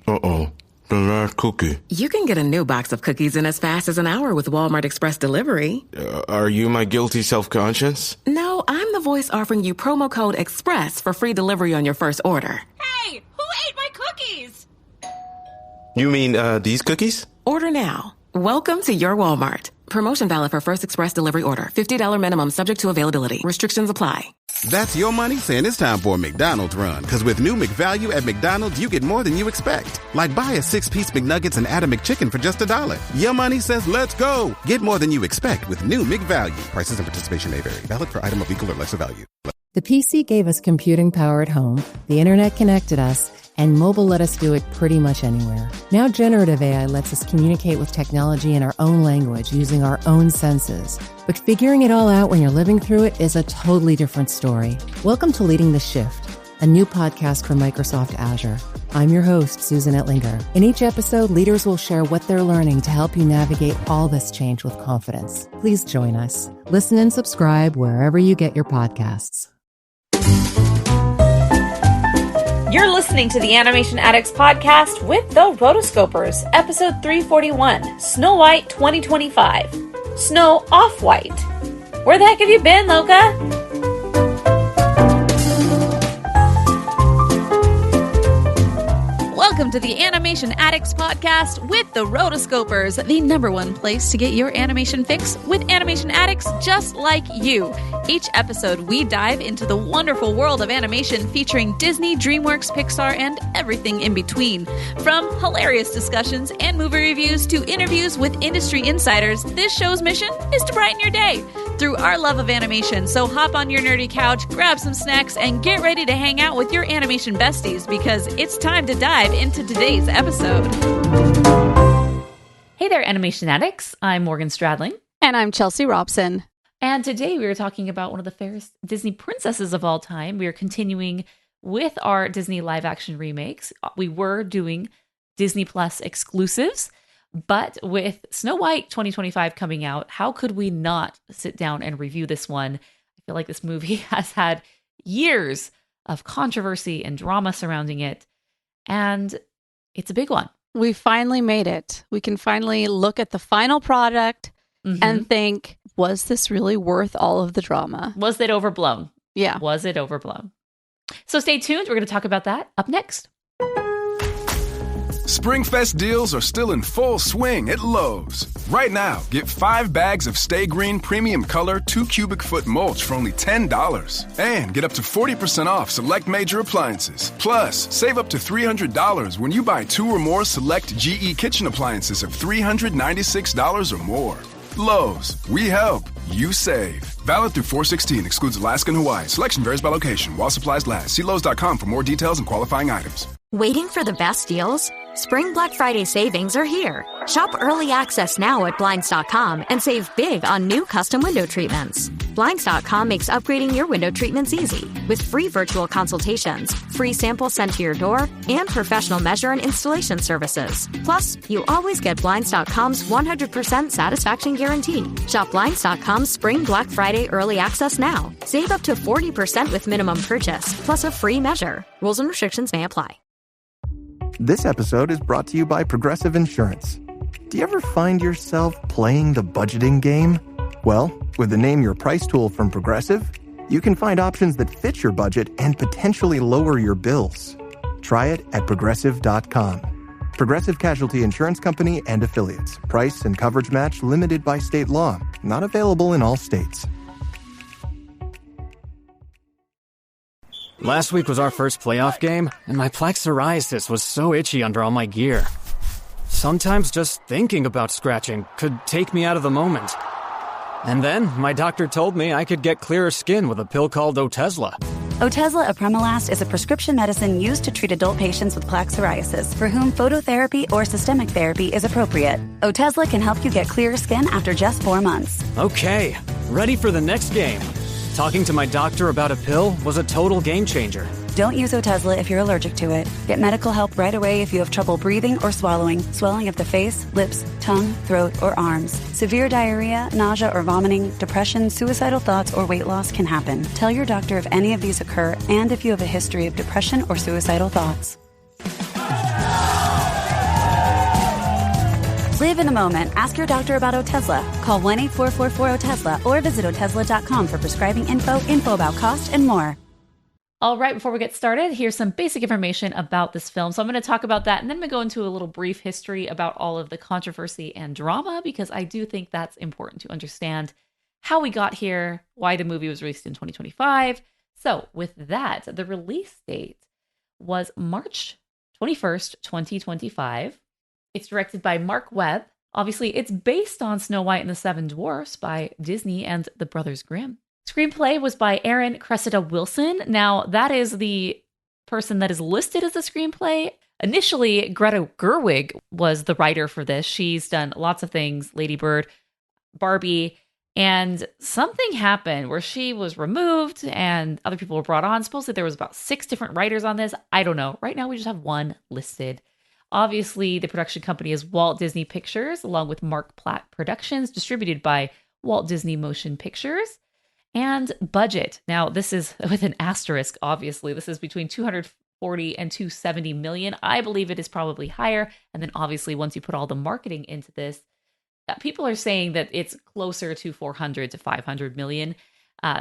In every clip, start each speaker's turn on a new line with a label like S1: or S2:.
S1: Uh-oh. The last cookie.
S2: You can get a new box of cookies in as fast as an hour with Walmart Express Delivery.
S1: Are you my guilty self-conscience?
S2: No, I'm the voice offering you promo code EXPRESS for free delivery on your first order.
S3: Hey, who ate my cookies?
S1: You mean, these cookies?
S2: Order now. Welcome to your Walmart. Promotion valid for first express delivery order. $50 minimum subject to availability. Restrictions apply.
S4: That's your money saying it's time for a McDonald's run. Because with new McValue at McDonald's, you get more than you expect. Like buy a 6-piece McNuggets and add a McChicken for just $1. Your money says let's go. Get more than you expect with new McValue. Prices and participation may vary. Valid for item of equal or lesser value.
S5: The PC gave us computing power at home, the internet connected us, and mobile let us do it pretty much anywhere. Now generative AI lets us communicate with technology in our own language using our own senses. But figuring it all out when you're living through it is a totally different story. Welcome to Leading the Shift, a new podcast from Microsoft Azure. I'm your host, Susan Ettlinger. In each episode, leaders will share what they're learning to help you navigate all this change with confidence. Please join us. Listen and subscribe wherever you get your podcasts.
S3: You're listening to the Animation Addicts podcast with the Rotoscopers, episode 341, Snow White 2025. Snow Off-White. Where the heck have you been, Loka? Welcome to the Animation Addicts podcast with the Rotoscopers, the #1 place to get your animation fix with animation addicts just like you. Each episode, we dive into the wonderful world of animation featuring Disney, DreamWorks, Pixar, and everything in between. From hilarious discussions and movie reviews to interviews with industry insiders, this show's mission is to brighten your day through our love of animation. So hop on your nerdy couch, grab some snacks, and get ready to hang out with your animation besties because it's time to dive into today's episode. Hey there, animation addicts. I'm Morgan Stradling.
S6: And I'm Chelsea Robson.
S3: And today we are talking about one of the fairest Disney princesses of all time. We are continuing with our Disney live action remakes. We were doing Disney Plus exclusives, but with Snow White 2025 coming out, how could we not sit down and review this one? I feel like this movie has had years of controversy and drama surrounding it, and it's a big one.
S6: We finally made it. We can finally look at the final product and think, was this really worth all of the drama?
S3: Was it overblown?
S6: Yeah.
S3: Was it overblown? So stay tuned. We're going to talk about that up next.
S7: Springfest deals are still in full swing at Lowe's. Right now, get 5 bags of Stay Green Premium Color 2 cubic foot mulch for only $10. And get up to 40% off select major appliances. Plus, save up to $300 when you buy 2 or more select GE kitchen appliances of $396 or more. Lowe's, we help, you save. Valid through 4/16, excludes Alaska and Hawaii. Selection varies by location while supplies last. See Lowe's.com for more details and qualifying items.
S8: Waiting for the best deals? Spring Black Friday savings are here. Shop early access now at Blinds.com and save big on new custom window treatments. Blinds.com makes upgrading your window treatments easy with free virtual consultations, free samples sent to your door, and professional measure and installation services. Plus, you always get Blinds.com's 100% satisfaction guarantee. Shop Blinds.com's Spring Black Friday early access now. Save up to 40% with minimum purchase, plus a free measure. Rules and restrictions may apply.
S9: This episode is brought to you by Progressive Insurance. Do you ever find yourself playing the budgeting game? Well, with the Name Your Price tool from Progressive, you can find options that fit your budget and potentially lower your bills. Try it at Progressive.com. Progressive Casualty Insurance Company and Affiliates. Price and coverage match limited by state law. Not available in all states.
S10: Last week was our first playoff game, and my plaque psoriasis was so itchy under all my gear. Sometimes just thinking about scratching could take me out of the moment. And then my doctor told me I could get clearer skin with a pill called Otezla.
S11: Otezla apremilast is a prescription medicine used to treat adult patients with plaque psoriasis for whom phototherapy or systemic therapy is appropriate. Otezla can help you get clearer skin after just 4 months.
S10: Okay, ready for the next game. Talking to my doctor about a pill was a total game changer.
S11: Don't use Otezla if you're allergic to it. Get medical help right away if you have trouble breathing or swallowing, swelling of the face, lips, tongue, throat, or arms. Severe diarrhea, nausea or vomiting, depression, suicidal thoughts, or weight loss can happen. Tell your doctor if any of these occur and if you have a history of depression or suicidal thoughts. Live in the moment. Ask your doctor about Otezla. Call 1-844-4-OTESLA or visit Otezla.com for prescribing info about cost, and more.
S3: All right, before we get started, here's some basic information about this film. So I'm going to talk about that, and then I'm going to go into a little brief history about all of the controversy and drama, because I do think that's important to understand how we got here, why the movie was released in 2025. So with that, the release date was March 21st, 2025. It's directed by Mark Webb. Obviously, it's based on Snow White and the Seven Dwarfs by Disney and the Brothers Grimm. Screenplay was by Aaron Cressida Wilson. Now, that is the person that is listed as the screenplay. Initially, Greta Gerwig was the writer for this. She's done lots of things, Lady Bird, Barbie, and something happened where she was removed and other people were brought on. Supposedly there was about 6 different writers on this. I don't know. Right now, we just have one listed. Obviously, the production company is Walt Disney Pictures, along with Mark Platt Productions, distributed by Walt Disney Motion Pictures. And budget. Now, this is with an asterisk, obviously. This is between 240 and 270 million. I believe it is probably higher. And then obviously, once you put all the marketing into this, people are saying that it's closer to 400 to 500 million,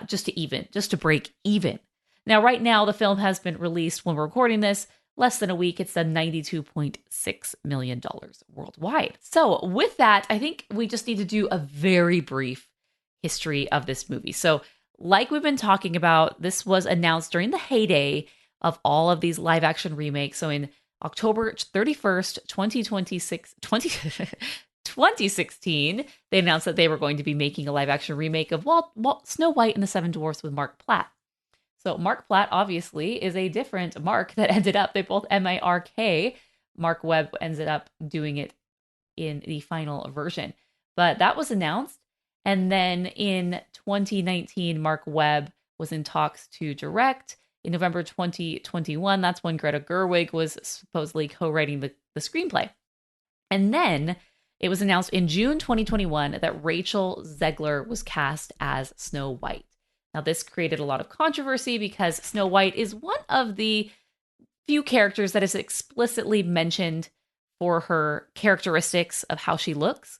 S3: just to break even. Now, right now, the film has been released when we're recording this. Less than a week, it's done $92.6 million worldwide. So with that, I think we just need to do a very brief history of this movie. So like we've been talking about, this was announced during the heyday of all of these live action remakes. So in October 31st, 2016, they announced that they were going to be making a live action remake of Snow White and the Seven Dwarfs with Mark Platt. So Mark Platt obviously is a different Mark that ended up, they both M-A-R-K. Mark Webb ended up doing it in the final version. But that was announced. And then in 2019, Mark Webb was in talks to direct. In November 2021, that's when Greta Gerwig was supposedly co-writing the screenplay. And then it was announced in June 2021 that Rachel Zegler was cast as Snow White. Now, this created a lot of controversy because Snow White is one of the few characters that is explicitly mentioned for her characteristics of how she looks.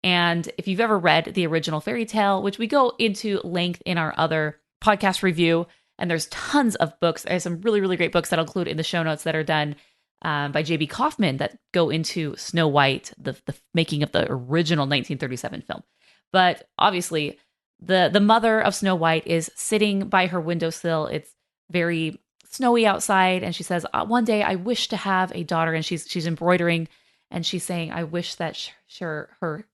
S3: And if you've ever read the original fairy tale, which we go into length in our other podcast review, and there's tons of books. There's some really, really great books that I'll include in the show notes that are done by J.B. Kaufman that go into Snow White, the making of the original 1937 film. But obviously, the mother of Snow White is sitting by her windowsill. It's very snowy outside, and she says, "One day I wish to have a daughter." And she's embroidering, and she's saying, "I wish that her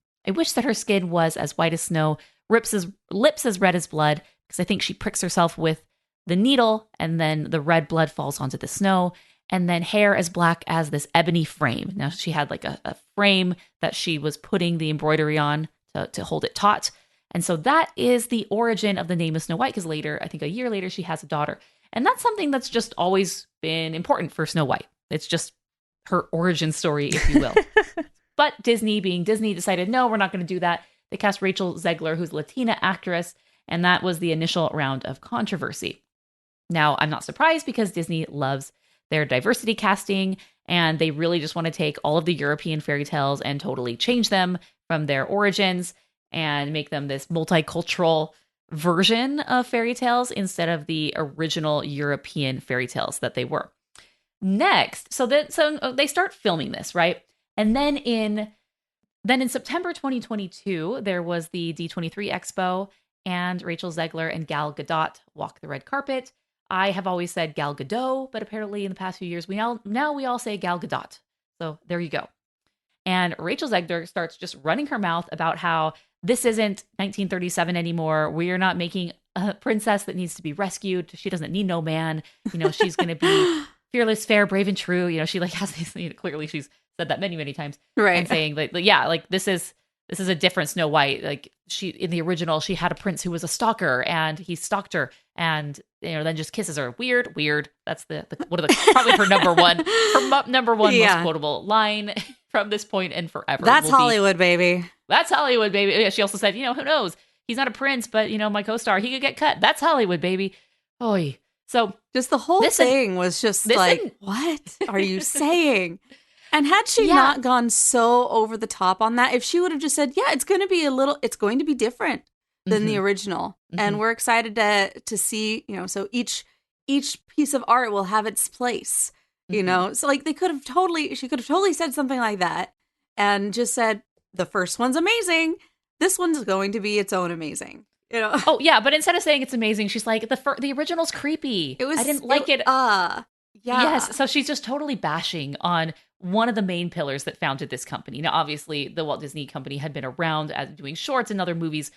S3: skin was as white as snow, lips as red as blood," because I think she pricks herself with the needle, and then the red blood falls onto the snow, and then hair as black as this ebony frame. Now, she had like a frame that she was putting the embroidery on to hold it taut. And so that is the origin of the name of Snow White, because later, I think a year later, she has a daughter. And that's something that's just always been important for Snow White. It's just her origin story, if you will. But Disney, being Disney, decided, no, we're not going to do that. They cast Rachel Zegler, who's a Latina actress, and that was the initial round of controversy. Now, I'm not surprised because Disney loves their diversity casting, and they really just want to take all of the European fairy tales and totally change them from their origins and make them this multicultural version of fairy tales instead of the original European fairy tales that they were. Next, so they start filming this, right? And then in September 2022, there was the D23 Expo, and Rachel Zegler and Gal Gadot walked the red carpet. I have always said Gal Gadot, but apparently in the past few years, we all say Gal Gadot. So there you go. And Rachel Zegler starts just running her mouth about how this isn't 1937 anymore. We are not making a princess that needs to be rescued. She doesn't need no man. She's going to be fearless, fair, brave, and true. She has these, clearly she's said that many, many times.
S6: Right.
S3: And saying this is a different Snow White. Like, she, in the original, she had a prince who was a stalker, and he stalked her, and then just kisses her. Weird. That's the one of the probably her number one most quotable line from this point and forever.
S6: That's Hollywood, baby.
S3: That's Hollywood, baby. Yeah, she also said, who knows? He's not a prince, but my co-star, he could get cut. That's Hollywood, baby. Oy. So
S6: just the whole thing was just like, what are you saying? And had she not gone so over the top on that, if she would have just said, yeah, it's going to be different than the original. And we're excited to see, so each piece of art will have its place, So like she could have totally said something like that and just said, the first one's amazing. This one's going to be its own amazing.
S12: Oh yeah, but instead of saying it's amazing, she's like the original's creepy. I didn't like it.
S6: Yeah.
S12: Yes, so she's just totally bashing on one of the main pillars that founded this company. Now, obviously, the Walt Disney Company had been around as doing shorts and other movies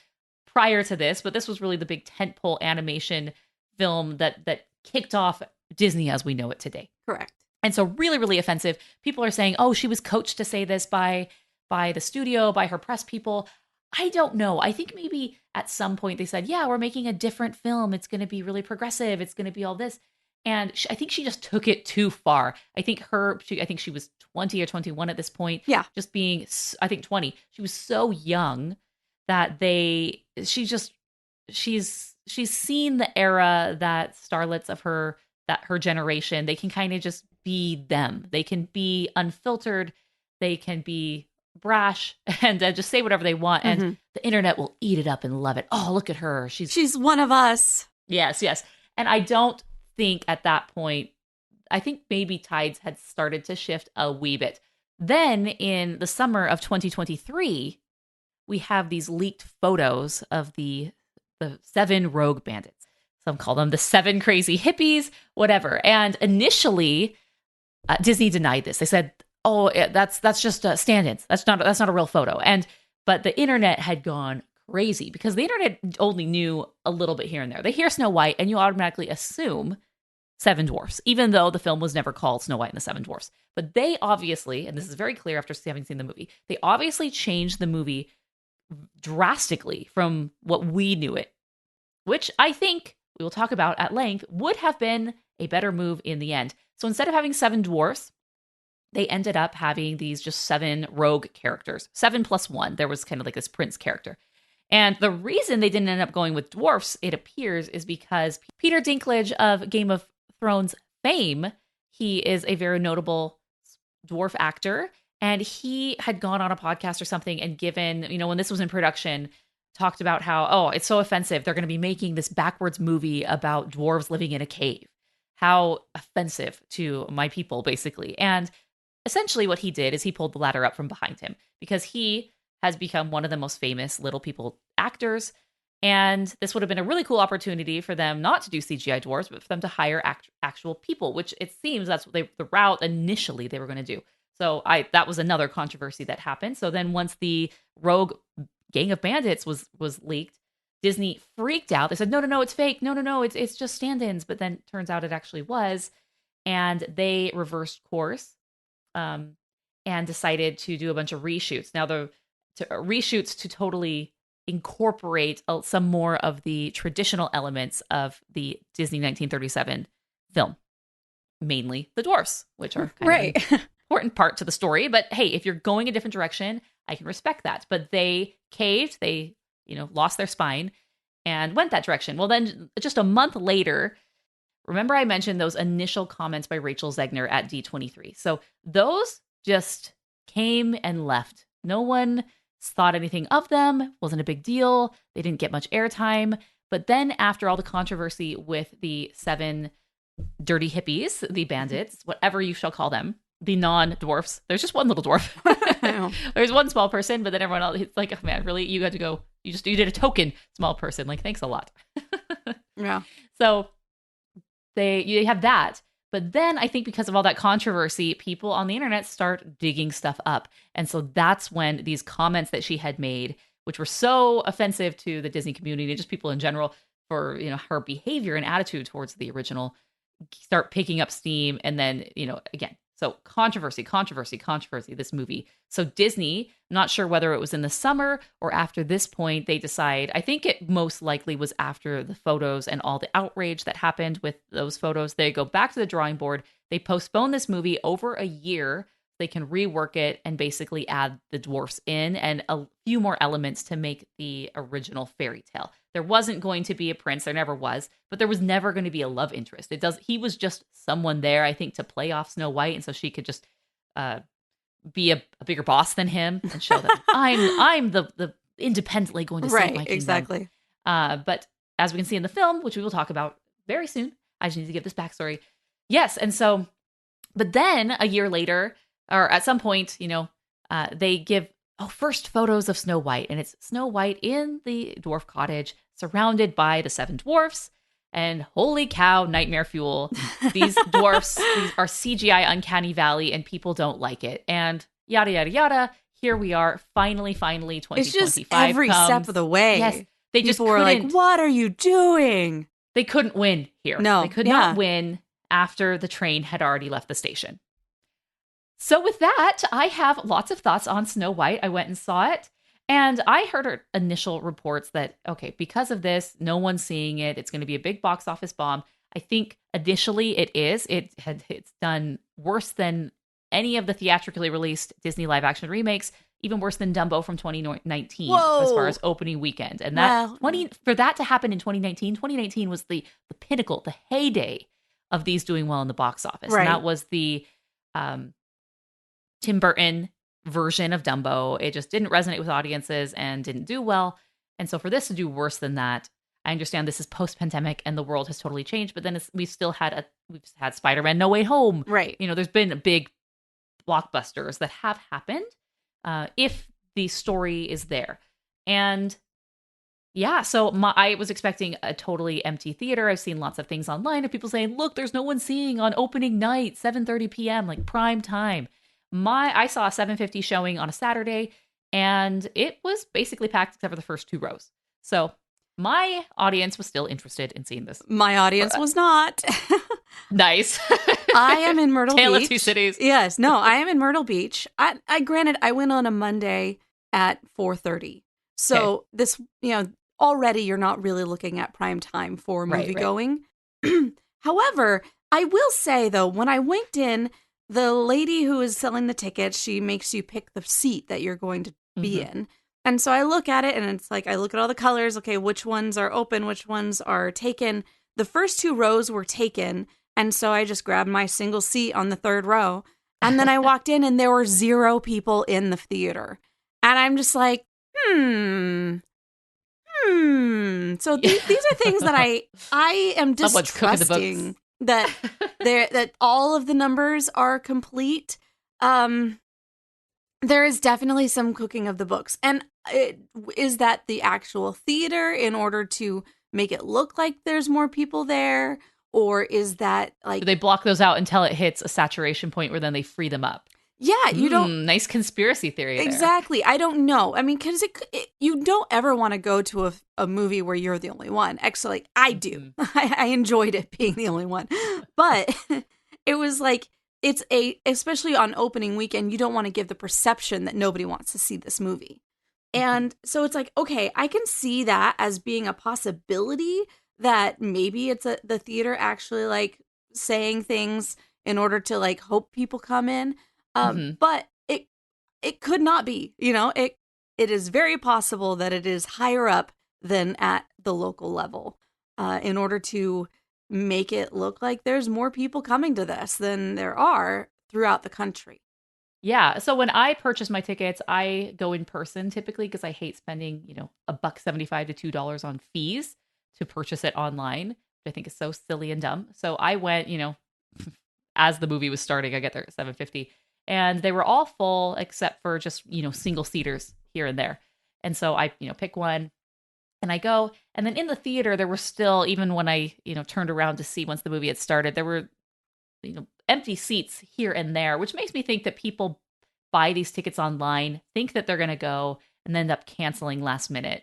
S12: prior to this, but this was really the big tentpole animation film that kicked off Disney as we know it today.
S6: Correct.
S12: And so really, really offensive. People are saying, oh, she was coached to say this by the studio, by her press people. I don't know. I think maybe at some point they said, yeah, we're making a different film. It's going to be really progressive. It's going to be all this. And I think she just took it too far. I think she was 20 or 21 at this point.
S6: Yeah.
S12: Just being, I think 20. She was so young that she's seen the era that starlets of her generation, they can kind of just be them. They can be unfiltered. They can be brash and just say whatever they want. And the internet will eat it up and love it. Oh, look at her.
S6: She's one of us.
S12: Yes, yes. And I don't think at that point, I think maybe tides had started to shift a wee bit. Then in the summer of 2023, we have these leaked photos of the 7 rogue bandits. Some call them the 7 crazy hippies, whatever. And initially, Disney denied this. They said, "Oh, that's just stand-ins. That's not a real photo." But the internet had gone crazy because the internet only knew a little bit here and there. They hear Snow White, and you automatically assume 7 dwarfs, even though the film was never called Snow White and the 7 Dwarfs. But they obviously, and this is very clear after having seen the movie, they obviously changed the movie drastically from what we knew it, which I think we will talk about at length would have been a better move in the end. So instead of having 7 dwarfs, they ended up having these just 7 rogue characters, 7 plus 1. There was kind of like this prince character. And the reason they didn't end up going with dwarfs, it appears, is because Peter Dinklage of Game of Thrones fame, he is a very notable dwarf actor. And he had gone on a podcast or something and given, when this was in production, talked about how, oh, it's so offensive. They're going to be making this backwards movie about dwarves living in a cave. How offensive to my people, basically. And essentially what he did is he pulled the ladder up from behind him because he has become one of the most famous little people actors. And this would have been a really cool opportunity for them not to do CGI dwarves, but for them to hire actual people, which it seems that's what the route initially they were going to do. So that was another controversy that happened. So then once the rogue gang of bandits was leaked, Disney freaked out. They said, no, it's fake. No, it's just stand-ins. But then turns out it actually was. And they reversed course and decided to do a bunch of reshoots. Now, reshoots to totally incorporate some more of the traditional elements of the Disney 1937 film. Mainly the dwarfs, which are kind of an important part to the story. But hey, if you're going a different direction, I can respect that. But they caved. They lost their spine and went that direction. Well, then just a month later, remember I mentioned those initial comments by Rachel Zegler at D23. So those just came and left. No one thought anything of them. Wasn't a big deal. They didn't get much airtime. But then after all the controversy with the 7 dirty hippies, the bandits, whatever you shall call them, the non-dwarfs. There's just one little dwarf. There's one small person, but then everyone else, it's like, oh man, really? You had to go, you did a token small person. Like, thanks a lot.
S6: Yeah.
S12: So you have that. But then I think because of all that controversy, people on the internet start digging stuff up. And so that's when these comments that she had made, which were so offensive to the Disney community, just people in general, for her behavior and attitude towards the original, start picking up steam. And then, again, so controversy, this movie. So Disney, not sure whether it was in the summer or after this point, they decide, I think it most likely was after the photos and all the outrage that happened with those photos. They go back to the drawing board. They postpone this movie over a year. They can rework it and basically add the dwarfs in and a few more elements to make the original fairy tale. There wasn't going to be a prince. There never was, but there was never going to be a love interest. He was just someone there, I think, to play off Snow White. And so she could just be a bigger boss than him and show that I'm the independently going to save my kingdom.
S6: Exactly.
S12: But as we can see in the film, which we will talk about very soon, I just need to give this backstory. Yes, and so, but then a year later, or at some point, they give first photos of Snow White, and it's Snow White in the dwarf cottage, surrounded by the 7 dwarfs. And holy cow, nightmare fuel. These dwarfs these are CGI Uncanny Valley, and people don't like it. And yada, yada, yada. Here we are, finally, 2025
S6: It's just every
S12: comes.
S6: step of the way.
S12: Yes, they just
S6: were like, what are you doing?
S12: They couldn't win here.
S6: No.
S12: They could not win after the train had already left the station. So with that, I have lots of thoughts on Snow White. I went and saw it. And I heard initial reports that, okay, because of this, no one's seeing it. It's going to be a big box office bomb. I think initially it is. It's done worse than any of the theatrically released Disney live action remakes, even worse than Dumbo from 2019 as far as opening weekend. And for that to happen in 2019 was the pinnacle, the heyday of these doing well in the box office.
S6: Right.
S12: And that was the Tim Burton version of Dumbo. It just didn't resonate with audiences and didn't do well. And so for this to do worse than that, I understand this is post-pandemic and the world has totally changed, but then we've had Spider-Man No Way Home.
S6: Right.
S12: There's been big blockbusters that have happened if the story is there. And yeah, so I was expecting a totally empty theater. I've seen lots of things online of people saying, look, there's no one seeing on opening night, 7:30 p.m., like prime time. I saw a 7:50 showing on a Saturday, and it was basically packed except for the first 2 rows. So my audience was still interested in seeing this.
S6: My audience was not.
S12: Nice.
S6: I am in Myrtle
S12: Tale
S6: Beach.
S12: of Two Cities.
S6: Yes. No, I am in Myrtle Beach. Granted, I went on a Monday at 4:30. So this, already you're not really looking at prime time for movie going. However, I will say, though, when I went in, the lady who is selling the tickets, she makes you pick the seat that you're going to be in. And so I look at it, and it's like, I look at all the colors. Okay, which ones are open? Which ones are taken? The first 2 rows were taken. And so I just grabbed my single seat on the 3rd row. And then I walked in, and there were 0 people in the theater. And I'm just like, So these are things that I am distrusting that all of the numbers are complete. There is definitely some cooking of the books. And is that the actual theater in order to make it look like there's more people there? Or is that like...
S12: Do they block those out until it hits a saturation point where then they free them up?
S6: Yeah, you don't...
S12: Nice conspiracy theory there.
S6: Exactly. I don't know. I mean, because you don't ever want to go to a movie where you're the only one. Actually, I do. I enjoyed it being the only one. But it was like, especially on opening weekend, you don't want to give the perception that nobody wants to see this movie. And so it's like, okay, I can see that as being a possibility that maybe it's the theater actually like saying things in order to like hope people come in. But it could not be, it is very possible that it is higher up than at the local level in order to make it look like there's more people coming to this than there are throughout the country.
S12: Yeah. So when I purchase my tickets, I go in person typically because I hate spending, $1.75 to $2 on fees to purchase it online, which I think is so silly and dumb. So I went, as the movie was starting, I get there at 7:50. And they were all full except for just, single seaters here and there. And so I, pick one and I go. And then in the theater, there were still, even when I, turned around to see once the movie had started, there were, empty seats here and there, which makes me think that people buy these tickets online, think that they're going to go and end up canceling last minute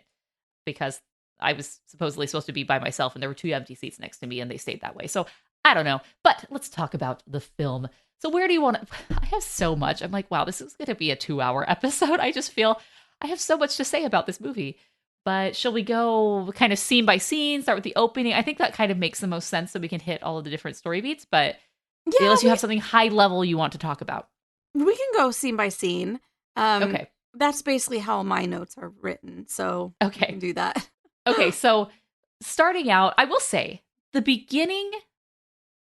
S12: because I was supposedly supposed to be by myself and there were 2 empty seats next to me and they stayed that way. So I don't know. But let's talk about the film. So where do you want to... I have so much. I'm like, wow, this is going to be a 2-hour episode. I just feel I have so much to say about this movie. But shall we go kind of scene by scene, start with the opening? I think that kind of makes the most sense so we can hit all of the different story beats. But unless you have something high level you want to talk about.
S6: We can go scene by scene.
S12: Okay.
S6: That's basically how my notes are written. So we can do that.
S12: Okay, so starting out, I will say, the beginning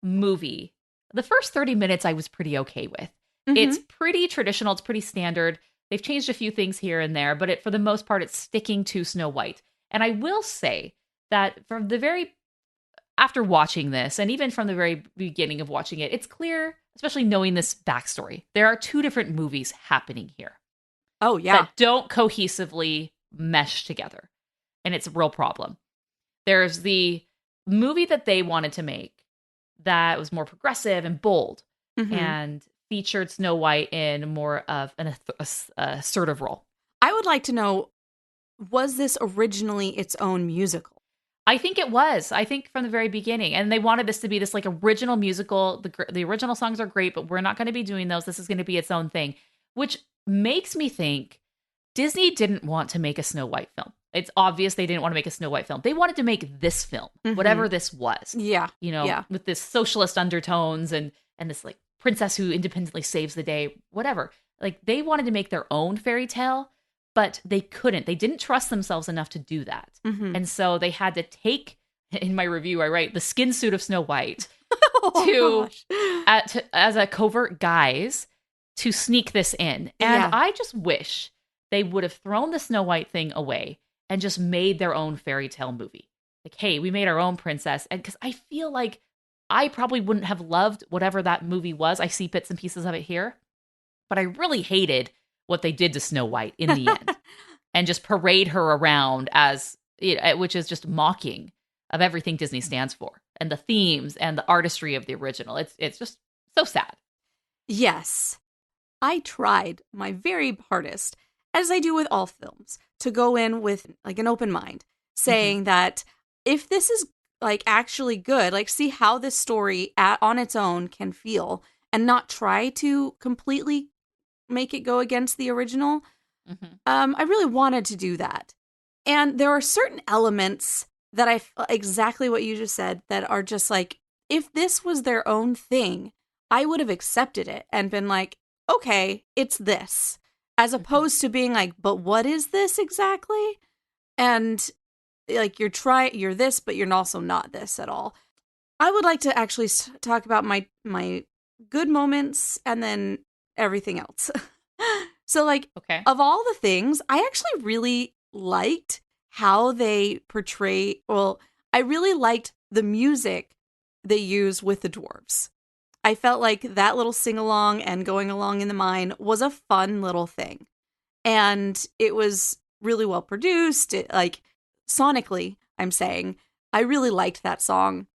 S12: movie, the first 30 minutes I was pretty okay with. It's pretty traditional. It's pretty standard. They've changed a few things here and there, but for the most part, it's sticking to Snow White. And I will say that after watching this, and even from the very beginning of watching it, it's clear, especially knowing this backstory, there are two different movies happening here.
S6: Oh, yeah.
S12: That don't cohesively mesh together. And it's a real problem. There's the movie that they wanted to make that was more progressive and bold and featured Snow White in more of an assertive role.
S6: I would like to know, was this originally its own musical?
S12: I think it was. I think from the very beginning. And they wanted this to be this like original musical. The original songs are great, but we're not going to be doing those. This is going to be its own thing, which makes me think Disney didn't want to make a Snow White film. It's obvious they didn't want to make a Snow White film. They wanted to make this film, whatever this was.
S6: Yeah.
S12: With this socialist undertones and this like princess who independently saves the day, whatever. Like they wanted to make their own fairy tale, but they couldn't. They didn't trust themselves enough to do that. And so they had to take, in my review, I write, the skin suit of Snow White as a covert guise to sneak this in. And I just wish they would have thrown the Snow White thing away and just made their own fairy tale movie. Like, hey, we made our own princess. And because I feel like I probably wouldn't have loved whatever that movie was. I see bits and pieces of it here. But I really hated what they did to Snow White in the end. And just parade her around as, which is just mocking of everything Disney stands for. And the themes and the artistry of the original. It's just so sad.
S6: Yes. I tried my very hardest, as I do with all films, to go in with like an open mind, saying that if this is like actually good, like see how this story on its own can feel and not try to completely make it go against the original. I really wanted to do that. And there are certain elements that exactly what you just said, that are just like, if this was their own thing, I would have accepted it and been like, okay, it's this. As opposed to being like, but what is this exactly? And like, you're this, but you're also not this at all. I would like to actually talk about my good moments and then everything else. So like, of all the things, I actually really liked how they portray, I really liked the music they use with the dwarves. I felt like that little sing-along and going along in the mine was a fun little thing. And it was really well produced. Like, sonically, I'm saying, I really liked that song.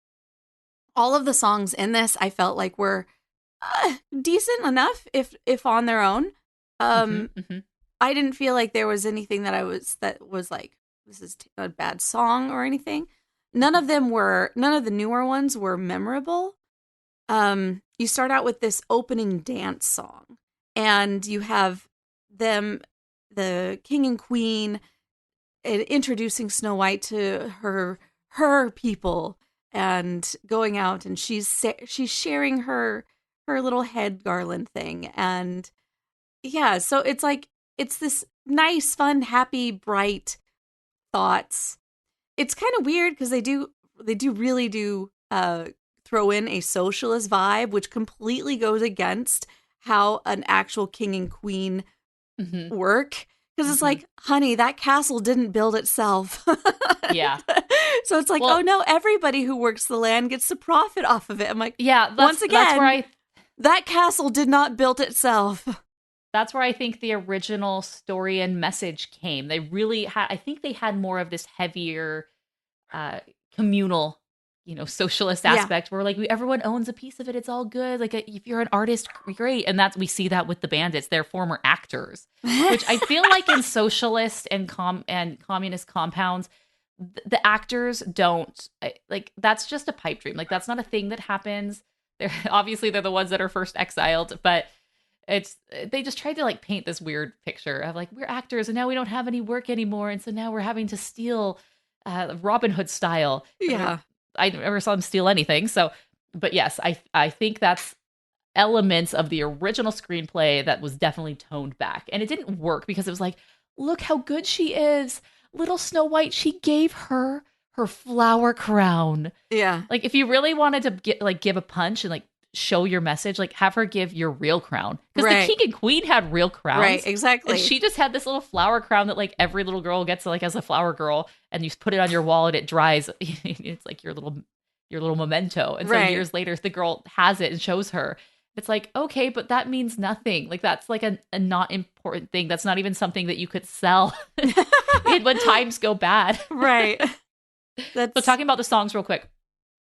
S6: All of the songs in this, I felt like were decent enough, if on their own. I didn't feel like there was anything that was like, this is a bad song or anything. None of the newer ones were memorable. You start out with this opening dance song, and you have them, the king and queen, introducing Snow White to her people and going out, and she's sharing her little head garland thing. And yeah, so it's like, it's this nice, fun, happy, bright thoughts. It's kind of weird because they do really throw in a socialist vibe, which completely goes against how an actual king and queen work. Because it's like, honey, that castle didn't build itself.
S12: Yeah.
S6: So it's like, oh no, everybody who works the land gets to profit off of it. I'm like,
S12: yeah,
S6: once again, that castle did not build itself.
S12: That's where I think the original story and message came. They really had, I think they had more of this heavier communal, socialist aspect where like everyone owns a piece of it. It's all good. Like if you're an artist, great. And we see that with the bandits. They're former actors, which I feel like in socialist and communist compounds, the actors don't like, that's just a pipe dream. Like that's not a thing that happens. They're the ones that are first exiled, but they just tried to like paint this weird picture of like, we're actors and now we don't have any work anymore. And so now we're having to steal Robin Hood style.
S6: Yeah.
S12: I never saw them steal anything. So, but yes, I think that's elements of the original screenplay that was definitely toned back. And it didn't work because it was like, look how good she is. Little Snow White, she gave her flower crown.
S6: Yeah.
S12: Like if you really wanted to give a punch and like show your message, like have her give your real crown. Because the king and queen had real crowns.
S6: Right, exactly.
S12: And she just had this little flower crown that like every little girl gets like as a flower girl, and you put it on your wall and it dries. It's like your little memento. And so years later, the girl has it and shows her. It's like, okay, but that means nothing. Like that's like a not important thing. That's not even something that you could sell when times go bad.
S6: Right.
S12: So talking about the songs real quick.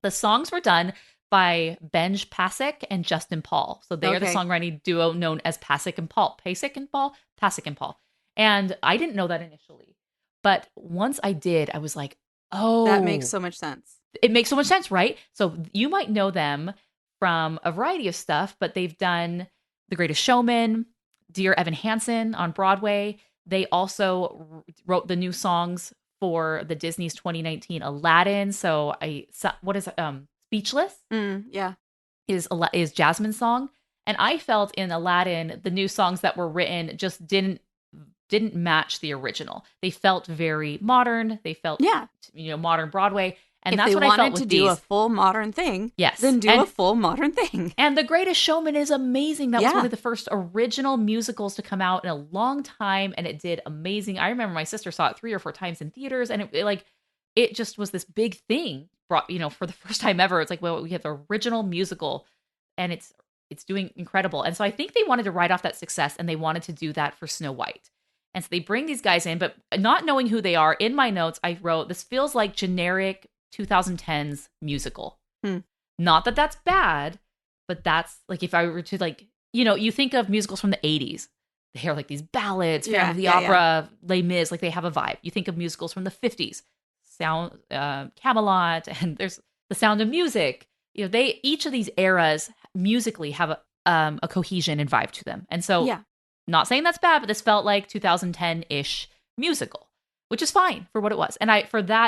S12: The songs were done by Benj Pasek and Justin Paul. So they are the songwriting duo known as Pasek and Paul. Pasek and Paul. And I didn't know that initially. But once I did, I was like, oh.
S6: That makes so much sense.
S12: It makes so much sense, right? So you might know them from a variety of stuff, but they've done The Greatest Showman, Dear Evan Hansen on Broadway. They also wrote the new songs for the Disney's 2019 Aladdin. So what is it? Speechless?
S6: Yeah.
S12: Is Jasmine's song. And I felt in Aladdin, the new songs that were written just didn't match the original. They felt very modern. They felt, modern Broadway. And
S6: if
S12: that's what I felt with
S6: do
S12: these.
S6: a full modern thing,
S12: yes,
S6: then do a full modern thing.
S12: And The Greatest Showman is amazing. That was one of the first original musicals to come out in a long time, and it did amazing. I remember my sister saw it 3 or 4 times in theaters, and it just was this big thing. Brought for the first time ever. It's like, well, we have the original musical, and it's doing incredible. And so I think they wanted to ride off that success, and they wanted to do that for Snow White. And so they bring these guys in, but not knowing who they are. In my notes, I wrote, this feels like generic 2010s musical. Not that that's bad, but that's like if I were to you think of musicals from the 80s. They are like these ballads, Phantom of the Opera, Les Mis, like they have a vibe. You think of musicals from the 50s, Camelot, and there's The Sound of Music. Each of these eras musically have a cohesion and vibe to them. And so not saying that's bad, but this felt like 2010-ish musical, which is fine for what it was. And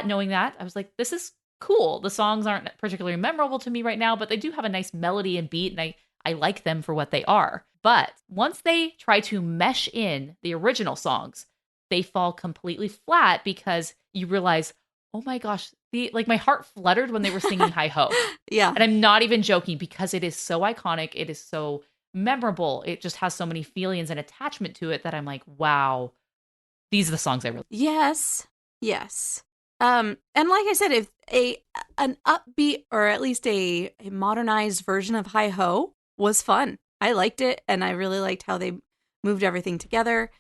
S12: knowing that, I was like, this is cool. The songs aren't particularly memorable to me right now, but they do have a nice melody and beat, and I like them for what they are. But once they try to mesh in the original songs, they fall completely flat because you realize, oh my gosh, my heart fluttered when they were singing Hi Ho.
S6: Yeah.
S12: And I'm not even joking because it is so iconic. It is so memorable. It just has so many feelings and attachment to it that I'm like, wow. These are the songs I really
S6: Yes. And like I said, if an upbeat or at least a modernized version of Hi Ho was fun. I liked it, and I really liked how they moved everything together.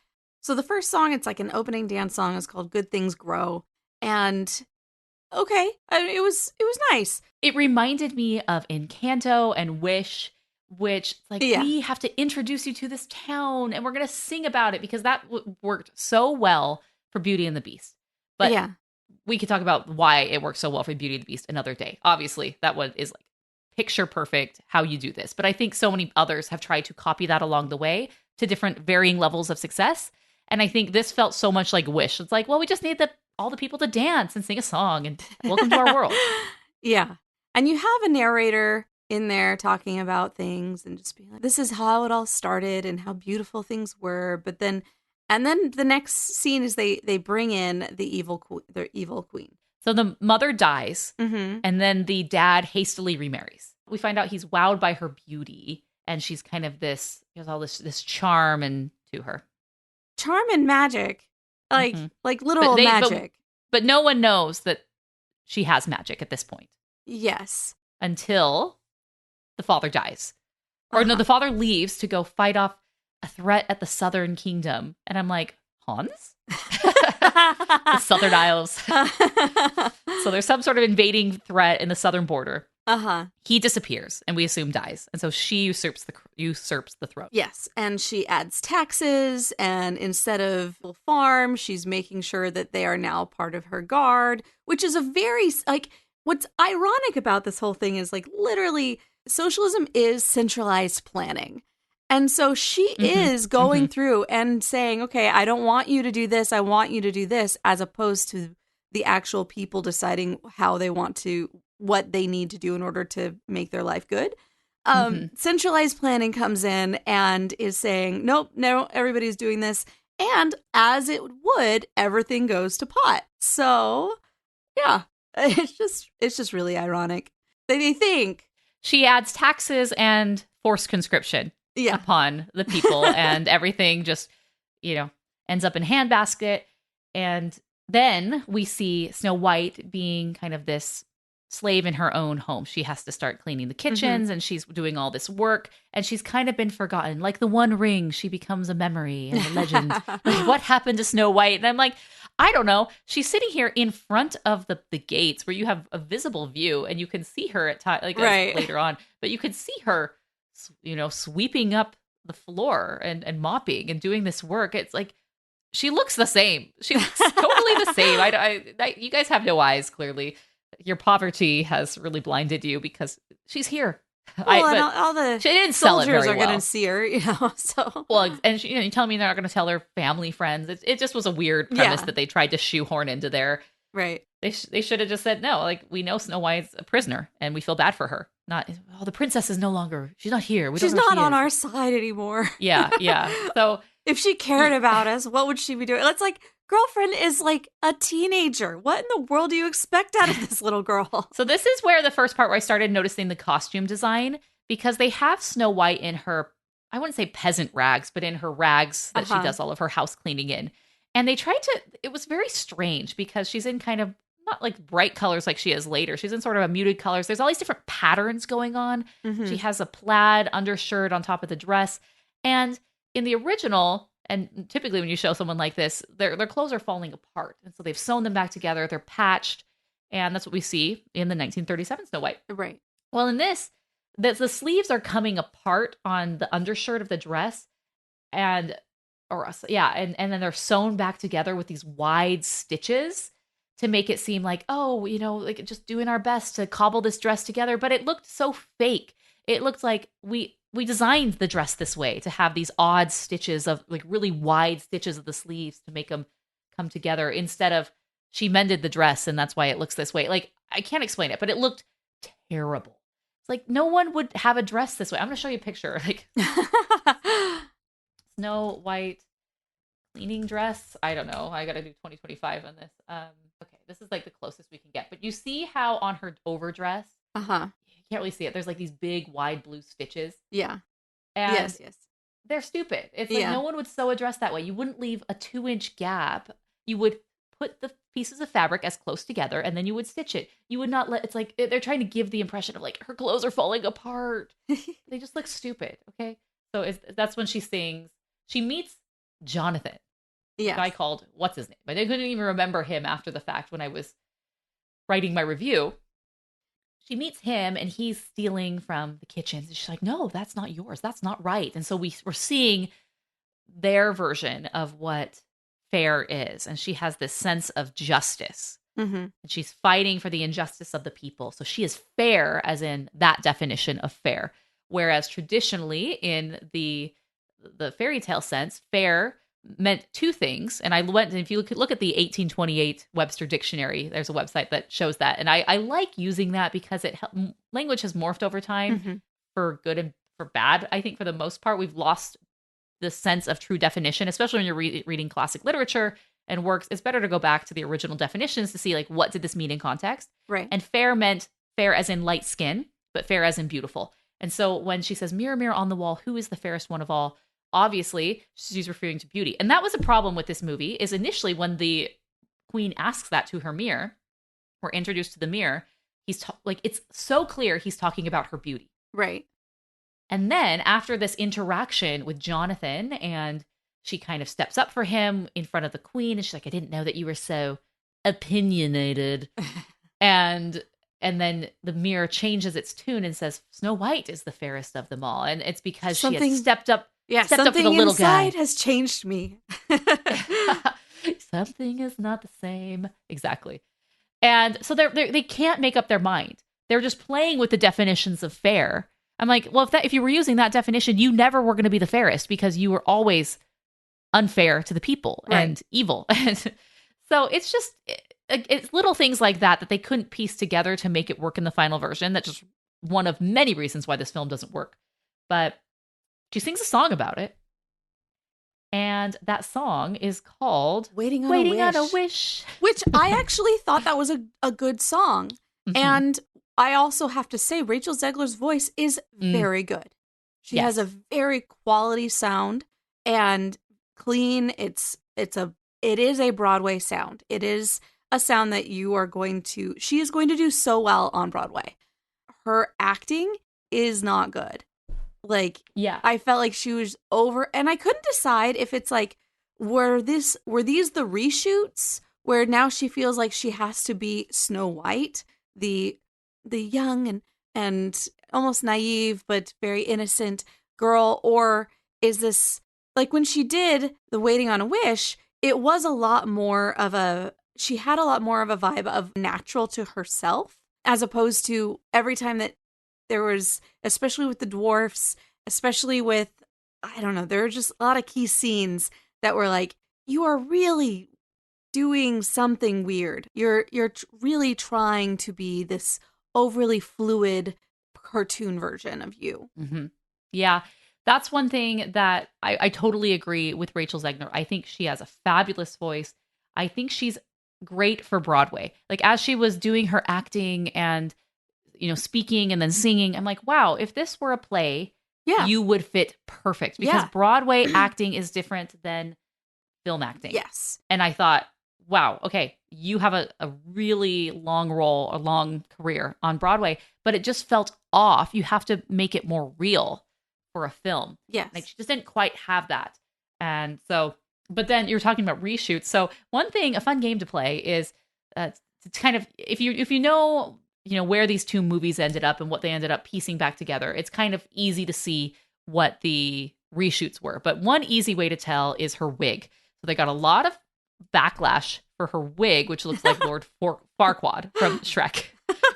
S6: So the first song, it's like an opening dance song, is called Good Things Grow. And it was nice.
S12: It reminded me of Encanto and Wish, which we have to introduce you to this town and we're going to sing about it, because that worked so well for Beauty and the Beast. But we could talk about why it works so well for Beauty and the Beast another day. Obviously, that one is like picture perfect how you do this. But I think so many others have tried to copy that along the way to different varying levels of success. And I think this felt so much like Wish. It's like, well, we just need all the people to dance and sing a song and welcome to our world.
S6: Yeah. And you have a narrator in there talking about things and just being like, this is how it all started and how beautiful things were. But then the next scene is they bring in the evil queen.
S12: So the mother dies,
S6: mm-hmm.
S12: and then the dad hastily remarries. We find out he's wowed by her beauty, and she's kind of he has all this charm and to her.
S6: Charm and magic. Like literal magic.
S12: But no one knows that she has magic at this point.
S6: Yes.
S12: Until the father dies. Or no, the father leaves to go fight off a threat at the Southern Kingdom. And I'm like, Hans? The Southern Isles. So there's some sort of invading threat in the southern border.
S6: Uh-huh.
S12: He disappears and we assume dies. And so she usurps the throne.
S6: Yes. And she adds taxes, and instead of a farm, she's making sure that they are now part of her guard, which is a very, what's ironic about this whole thing is literally socialism is centralized planning. And so she is going through and saying, okay, I don't want you to do this. I want you to do this, as opposed to the actual people deciding what they need to do in order to make their life good. Centralized planning comes in and is saying, nope, no, everybody's doing this. And as it would, everything goes to pot. So yeah, it's just really ironic. They think
S12: she adds taxes and forced conscription upon the people, and everything just, ends up in handbasket. And then we see Snow White being kind of this slave in her own home. She has to start cleaning the kitchens, and she's doing all this work, and she's kind of been forgotten. Like the One Ring, she becomes a memory and a legend. Like, what happened to Snow White? And I'm like, I don't know. She's sitting here in front of the gates where you have a visible view, and you can see her at times, later on, but you can see her, sweeping up the floor and mopping and doing this work. It's like, she looks the same. She looks totally the same. You guys have no eyes, clearly. Your poverty has really blinded you because she's here.
S6: Well, all the
S12: she didn't sell it
S6: soldiers
S12: very
S6: are
S12: well.
S6: going to see her, so.
S12: Well, and you tell me they're not going to tell her family, friends. It just was a weird premise that they tried to shoehorn into there.
S6: Right.
S12: They should have just said, no, like, we know Snow White's a prisoner and we feel bad for her. Not, the princess is no longer, she's not here.
S6: She's not on our side anymore.
S12: Yeah. So
S6: if she cared about us, what would she be doing? It's like, girlfriend is like a teenager. What in the world do you expect out of this little girl?
S12: So this is where the first part where I started noticing the costume design, because they have Snow White in her, I wouldn't say peasant rags, but in her rags that she does all of her house cleaning in. And they tried to, it was very strange because she's in kind of not like bright colors like she is later. She's in sort of a muted colors. There's all these different patterns going on. She has a plaid undershirt on top of the dress. And in the original, and typically when you show someone like this, their clothes are falling apart. And so they've sewn them back together. They're patched. And that's what we see in the 1937 Snow White.
S6: Right.
S12: Well, in this, the sleeves are coming apart on the undershirt of the dress. And then they're sewn back together with these wide stitches to make it seem like, like just doing our best to cobble this dress together. But it looked so fake. It looked like we designed the dress this way to have these odd stitches of like really wide stitches of the sleeves to make them come together, instead of she mended the dress and that's why it looks this way. Like, I can't explain it, but it looked terrible. It's like no one would have a dress this way. I'm going to show you a picture. Like Snow White cleaning dress. I don't know. I got to do 2025 on this. Okay, this is like the closest we can get. But you see how on her overdress, you can't really see it. There's like these big, wide blue stitches.
S6: Yeah.
S12: And
S6: yes.
S12: They're stupid. It's like no one would sew a dress that way. You wouldn't leave a 2-inch gap. You would put the pieces of fabric as close together and then you would stitch it. You would not it's like they're trying to give the impression of like her clothes are falling apart. They just look stupid. Okay. So that's when she sings. She meets Jonathan.
S6: Yeah.
S12: A guy called, what's his name? But I couldn't even remember him after the fact when I was writing my review. She meets him and he's stealing from the kitchens. And she's like, no, that's not yours. That's not right. And so we're seeing their version of what fair is. And she has this sense of justice. And she's fighting for the injustice of the people. So she is fair, as in that definition of fair. Whereas traditionally in the fairy tale sense, fair meant two things. And I went, if you look at the 1828 Webster Dictionary, there's a website that shows that. And I like using that because language has morphed over time for good and for bad. I think for the most part, we've lost the sense of true definition, especially when you're reading classic literature and works. It's better to go back to the original definitions to see like, what did this mean in context?
S6: Right.
S12: And fair meant fair as in light skin, but fair as in beautiful. And so when she says, mirror, mirror on the wall, who is the fairest one of all? Obviously, she's referring to beauty. And that was a problem with this movie, is initially when the queen asks that to her mirror, we're introduced to the mirror, he's it's so clear he's talking about her beauty.
S6: Right.
S12: And then after this interaction with Jonathan, and she kind of steps up for him in front of the queen, and she's like, I didn't know that you were so opinionated. and then the mirror changes its tune and says, Snow White is the fairest of them all. And it's because she has stepped up.
S6: Yeah,
S12: stepped up for the little guy.
S6: Something inside has changed me.
S12: Something is not the same. Exactly. And so they can't make up their mind. They're just playing with the definitions of fair. I'm like, well, if you were using that definition, you never were going to be the fairest because you were always unfair to the people and evil. And so it's just it's little things like that they couldn't piece together to make it work in the final version. That's just one of many reasons why this film doesn't work. But she sings a song about it. And that song is called
S6: Waiting on a Wish.
S12: Wish.
S6: Which I actually thought that was a good song. And I also have to say Rachel Zegler's voice is very good. She has a very quality sound and clean. It is a Broadway sound. It is a sound that she is going to do so well on Broadway. Her acting is not good. Like, I felt like she was over, and I couldn't decide if it's like, were these the reshoots where now she feels like she has to be Snow White, the young and almost naive but very innocent girl, or is this like when she did the Waiting on a Wish, it was she had a lot more of a vibe of natural to herself, as opposed to every time that there was, especially with the dwarfs, especially with, I don't know, there were just a lot of key scenes that were like, you are really doing something weird. You're really trying to be this overly fluid cartoon version of you.
S12: Mm-hmm. Yeah, that's one thing that I totally agree with Rachel Zegler. I think she has a fabulous voice. I think she's great for Broadway. Like, as she was doing her acting and, speaking and then singing, I'm like, wow, if this were a play, you would fit perfect, because Broadway acting is different than film acting.
S6: Yes.
S12: And I thought, wow, okay, you have a really long role, a long career on Broadway, but it just felt off. You have to make it more real for a film.
S6: Yes.
S12: Like, she just didn't quite have that. And so, but then you're talking about reshoots. So one thing, a fun game to play is to kind of, if you know where these two movies ended up and what they ended up piecing back together, it's kind of easy to see what the reshoots were. But one easy way to tell is her wig. So they got a lot of backlash for her wig, which looks like Lord Farquaad from Shrek.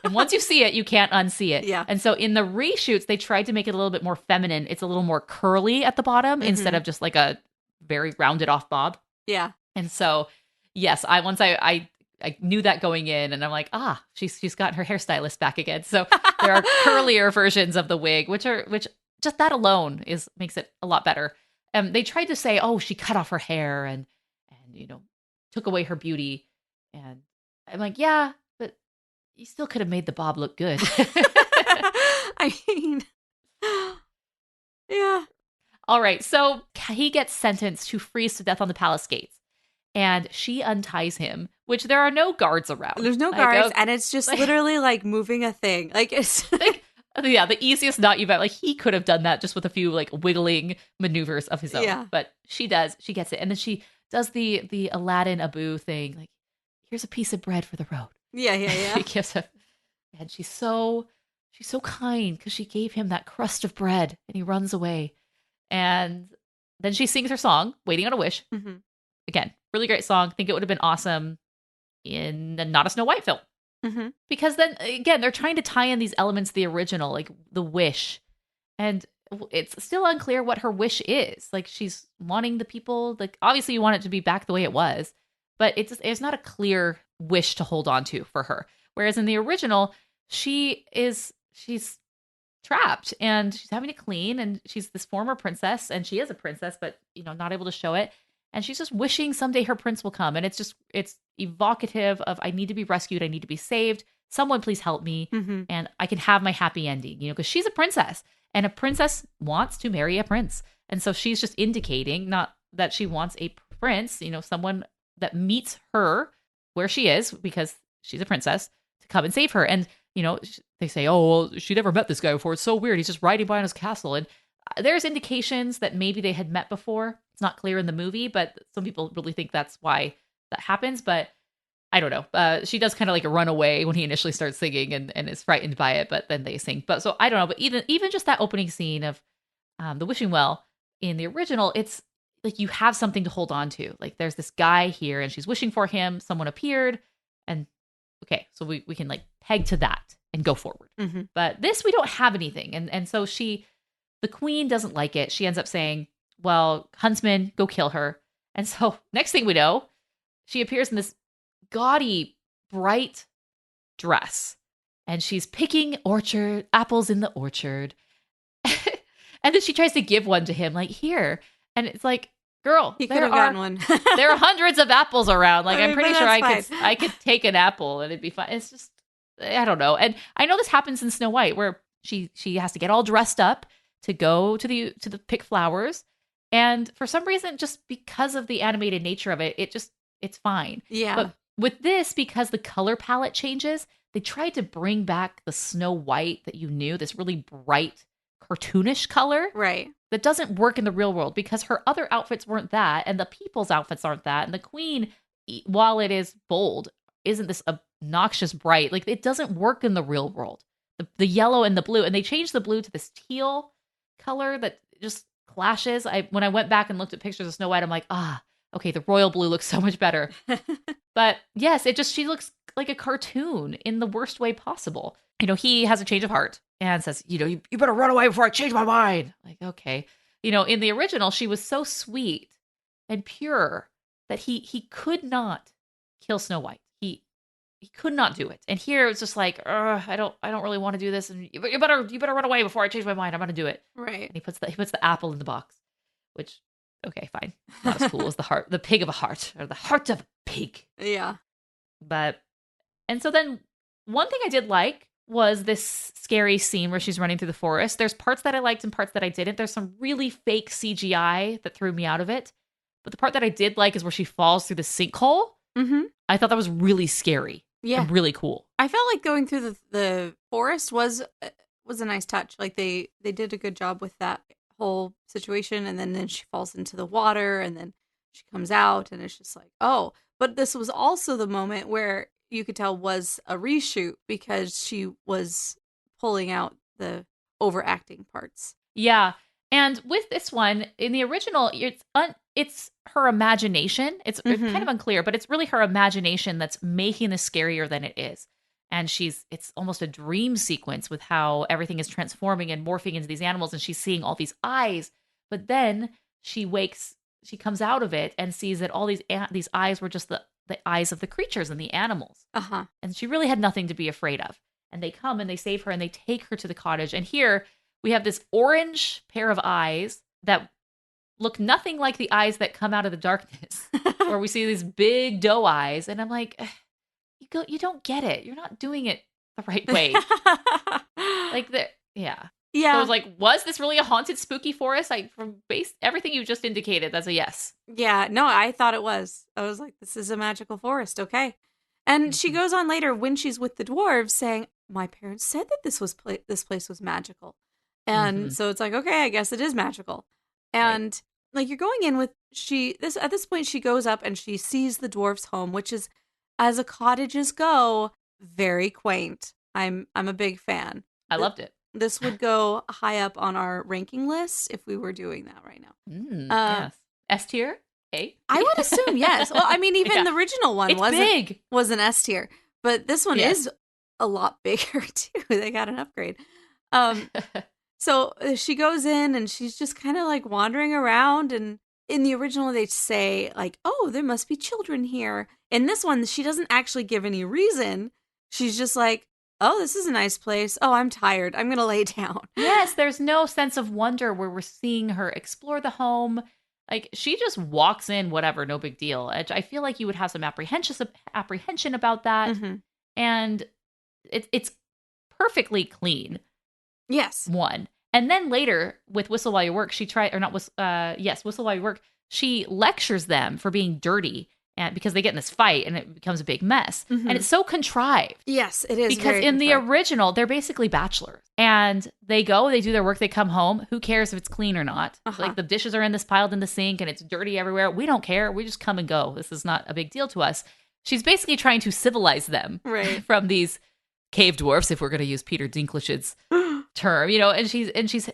S12: And once you see it, you can't unsee it.
S6: Yeah.
S12: And so in the reshoots, they tried to make it a little bit more feminine. It's a little more curly at the bottom instead of just like a very rounded off bob.
S6: Yeah.
S12: And so, yes, I knew that going in, and I'm like, she's got her hairstylist back again. So there are curlier versions of the wig, which just that alone makes it a lot better. They tried to say, she cut off her hair and took away her beauty, and I'm like, yeah, but you still could have made the bob look good.
S6: I mean, yeah.
S12: All right, so he gets sentenced to freeze to death on the palace gates, and she unties him, which there are no guards around.
S6: There's no guards, and it's just literally like moving a thing. Like, it's
S12: yeah, the easiest knot you've ever, like, he could have done that just with a few like wiggling maneuvers of his own.
S6: Yeah.
S12: But she gets it, and then she does the Aladdin Abu thing, like, here's a piece of bread for the road.
S6: Yeah.
S12: She gives him, and she's so kind because she gave him that crust of bread, and he runs away. And then she sings her song, Waiting on a Wish.
S6: Mm-hmm.
S12: Again, really great song. Think it would have been awesome in not a Snow White film.
S6: Mm-hmm.
S12: Because then, again, they're trying to tie in these elements of the original, like the wish. And it's still unclear what her wish is. Like, she's wanting the people, like, obviously you want it to be back the way it was, but it's not a clear wish to hold on to for her. Whereas in the original, she's trapped and she's having to clean, and she's this former princess, and she is a princess, but not able to show it. And she's just wishing someday her prince will come. And it's evocative of, I need to be rescued. I need to be saved. Someone please help me.
S6: Mm-hmm.
S12: And I can have my happy ending, because she's a princess, and a princess wants to marry a prince. And so she's just indicating, not that she wants a prince, someone that meets her where she is, because she's a princess, to come and save her. And, they say, oh, well, she never met this guy before. It's so weird. He's just riding by in his castle. And there's indications that maybe they had met before. It's not clear in the movie, but some people really think that's why that happens. But I don't know. She does kind of like run away when he initially starts singing and is frightened by it, but then they sing. But so I don't know. But even just that opening scene of the wishing well in the original, it's like you have something to hold on to. Like, there's this guy here and she's wishing for him. Someone appeared, and okay, so we can like peg to that and go forward.
S6: Mm-hmm.
S12: But this, we don't have anything. And so the queen doesn't like it. She ends up saying, well, huntsman, go kill her. And so next thing we know, she appears in this gaudy, bright dress, and she's picking apples in the orchard. And then she tries to give one to him, like, here. And it's like, girl,
S6: he could have gotten one.
S12: There are hundreds of apples around. Like, I'm pretty sure
S6: I
S12: I could take an apple and it'd be fine. It's just, I don't know. And I know this happens in Snow White where she has to get all dressed up to go to the pick flowers. And for some reason, just because of the animated nature of it, it's fine.
S6: Yeah.
S12: But with this, because the color palette changes, they tried to bring back the Snow White that you knew, this really bright, cartoonish color.
S6: Right.
S12: That doesn't work in the real world because her other outfits weren't that, and the people's outfits aren't that. And the queen, while it is bold, isn't this obnoxious bright. Like, it doesn't work in the real world. The yellow and the blue, and they changed the blue to this teal color that just clashes. When I went back and looked at pictures of Snow White, I'm like, okay, the royal blue looks so much better. But yes, she looks like a cartoon in the worst way possible. He has a change of heart and says, you better run away before I change my mind. Like, okay. In the original, she was so sweet and pure that he could not kill Snow White. He could not do it. And here it's just like, I don't really want to do this. And you better run away before I change my mind. I'm going to do it.
S6: Right.
S12: And he puts the apple in the box, which, okay, fine. Not as cool as the pig of a heart, or the heart of a pig.
S6: Yeah.
S12: And so then one thing I did like was this scary scene where she's running through the forest. There's parts that I liked and parts that I didn't. There's some really fake CGI that threw me out of it. But the part that I did like is where she falls through the sinkhole.
S6: Mm-hmm.
S12: I thought that was really scary.
S6: Yeah.
S12: And really cool.
S6: I felt like going through the forest was a nice touch. Like they did a good job with that whole situation. And then she falls into the water and then she comes out and it's just like, oh. But this was also the moment where you could tell was a reshoot because she was pulling out the overacting parts.
S12: Yeah. And with this one, in the original, it's her imagination. It's kind of unclear, but it's really her imagination that's making this scarier than it is. And it's almost a dream sequence with how everything is transforming and morphing into these animals, and she's seeing all these eyes. But then she comes out of it and sees that all these eyes were just the eyes of the creatures and the animals.
S6: Uh-huh.
S12: And she really had nothing to be afraid of. And they come and they save her and they take her to the cottage. And here we have this orange pair of eyes that look nothing like the eyes that come out of the darkness, where we see these big doe eyes. And I'm like, you don't get it. You're not doing it the right way. Yeah.
S6: Yeah.
S12: So I was like, was this really a haunted, spooky forest? From everything you just indicated, that's a yes.
S6: Yeah. No, I thought it was. I was like, this is a magical forest. Okay. And she goes on later when she's with the dwarves saying, my parents said that this place was magical. And so it's like, okay, I guess it is magical. And like you're going in with at this point she goes up and she sees the dwarf's home, which is, as a cottages go, very quaint. I'm a big fan.
S12: I loved it.
S6: This would go high up on our ranking list if we were doing that right now.
S12: Yes. S tier? A?
S6: I would assume yes. Well, I mean, even the original one was an S tier, but this one is a lot bigger too. They got an upgrade. So she goes in and she's just kind of like wandering around. And in the original, they say like, oh, there must be children here. In this one, she doesn't actually give any reason. She's just like, oh, this is a nice place. Oh, I'm tired. I'm going to lay down.
S12: Yes, there's no sense of wonder where we're seeing her explore the home. Like, she just walks in, whatever, no big deal. I feel like you would have some apprehension about that. Mm-hmm. And it's perfectly clean.
S6: Yes.
S12: One. And then later, with Whistle While You Work, Whistle While You Work, she lectures them for being dirty. And because they get in this fight and it becomes a big mess. Mm-hmm. And it's so contrived.
S6: Yes, it is.
S12: Because in the original, they're basically bachelors. And they do their work, they come home. Who cares if it's clean or not? Uh-huh. Like the dishes are piled in the sink and it's dirty everywhere. We don't care. We just come and go. This is not a big deal to us. She's basically trying to civilize them from these cave dwarfs, if we're going to use Peter Dinklage's term, and she's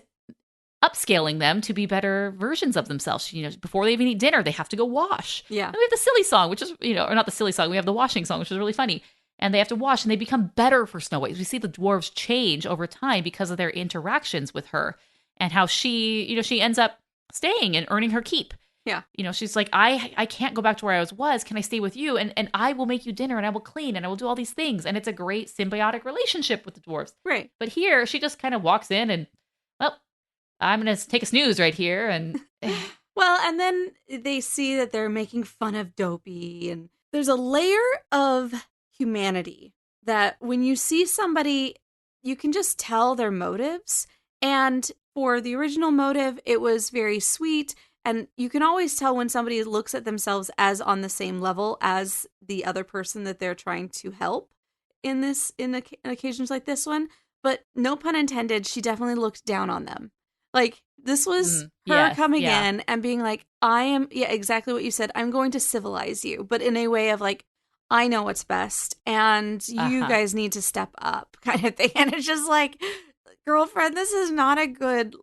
S12: upscaling them to be better versions of themselves. Before they even eat dinner, they have to go wash.
S6: Yeah.
S12: And we have the silly song, which is, or not the silly song, we have the washing song, which is really funny. And they have to wash and they become better for Snow White. We see the dwarves change over time because of their interactions with her and how she ends up staying and earning her keep.
S6: Yeah.
S12: She's like, I can't go back to where I was. Can I stay with you? And I will make you dinner and I will clean and I will do all these things. And it's a great symbiotic relationship with the dwarves.
S6: Right.
S12: But here she just kind of walks in and, well, I'm going to take a snooze right here. And
S6: well, and then they see that they're making fun of Dopey. And there's a layer of humanity that when you see somebody, you can just tell their motives. And for the original motive, it was very sweet. And you can always tell when somebody looks at themselves as on the same level as the other person that they're trying to help in occasions like this one. But no pun intended, she definitely looked down on them. Like, this was her coming in and being like, I am, exactly what you said. I'm going to civilize you, but in a way of like, I know what's best and you guys need to step up kind of thing. And it's just like, girlfriend, this is not a good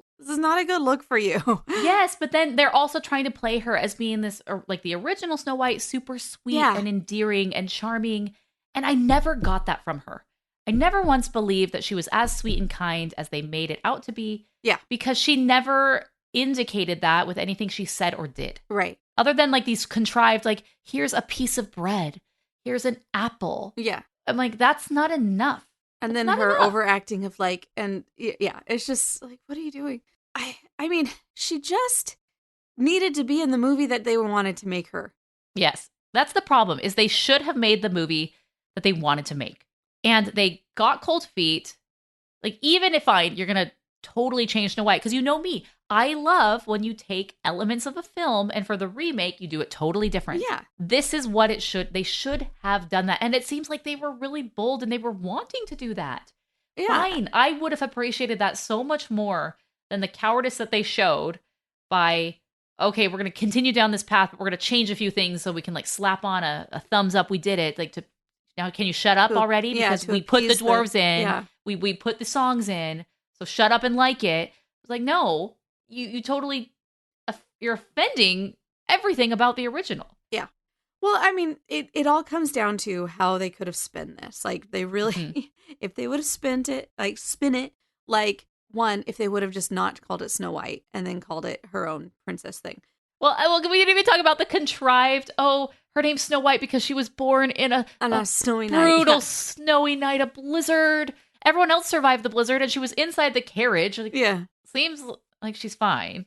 S6: look for you.
S12: Yes, but then they're also trying to play her as being this, like the original Snow White, super sweet and endearing and charming. And I never got that from her. I never once believed that she was as sweet and kind as they made it out to be.
S6: Yeah.
S12: Because she never indicated that with anything she said or did.
S6: Right.
S12: Other than like these contrived, like, here's a piece of bread. Here's an apple.
S6: Yeah.
S12: I'm like, that's not enough.
S6: And then her overacting of like, and it's just like, what are you doing? I mean, she just needed to be in the movie that they wanted to make her.
S12: Yes. That's the problem, is they should have made the movie that they wanted to make. And they got cold feet. Like, even if you're going to totally change Snow White, because you know me, I love when you take elements of a film and for the remake, you do it totally different.
S6: Yeah.
S12: This is what they should have done that. And it seems like they were really bold and they were wanting to do that. Yeah. Fine. I would have appreciated that so much more than the cowardice that they showed by, okay, we're going to continue down this path, but we're going to change a few things so we can like slap on a thumbs up. We did it. Like, now can you shut up already? Because we put the dwarves in. Yeah. We put the songs in. So shut up and like it. It's like, no, you totally, you're offending everything about the original.
S6: Yeah. Well, I mean, it all comes down to how they could have spun this. Like, they really, if they would have spin it, like, one, if they would have just not called it Snow White and then called it her own princess thing.
S12: Well, we didn't even talk about the contrived, her name's Snow White because she was born in a
S6: snowy night.
S12: Brutal snowy night, a blizzard. Everyone else survived the blizzard and she was inside the carriage. Like,
S6: yeah.
S12: Seems like she's fine.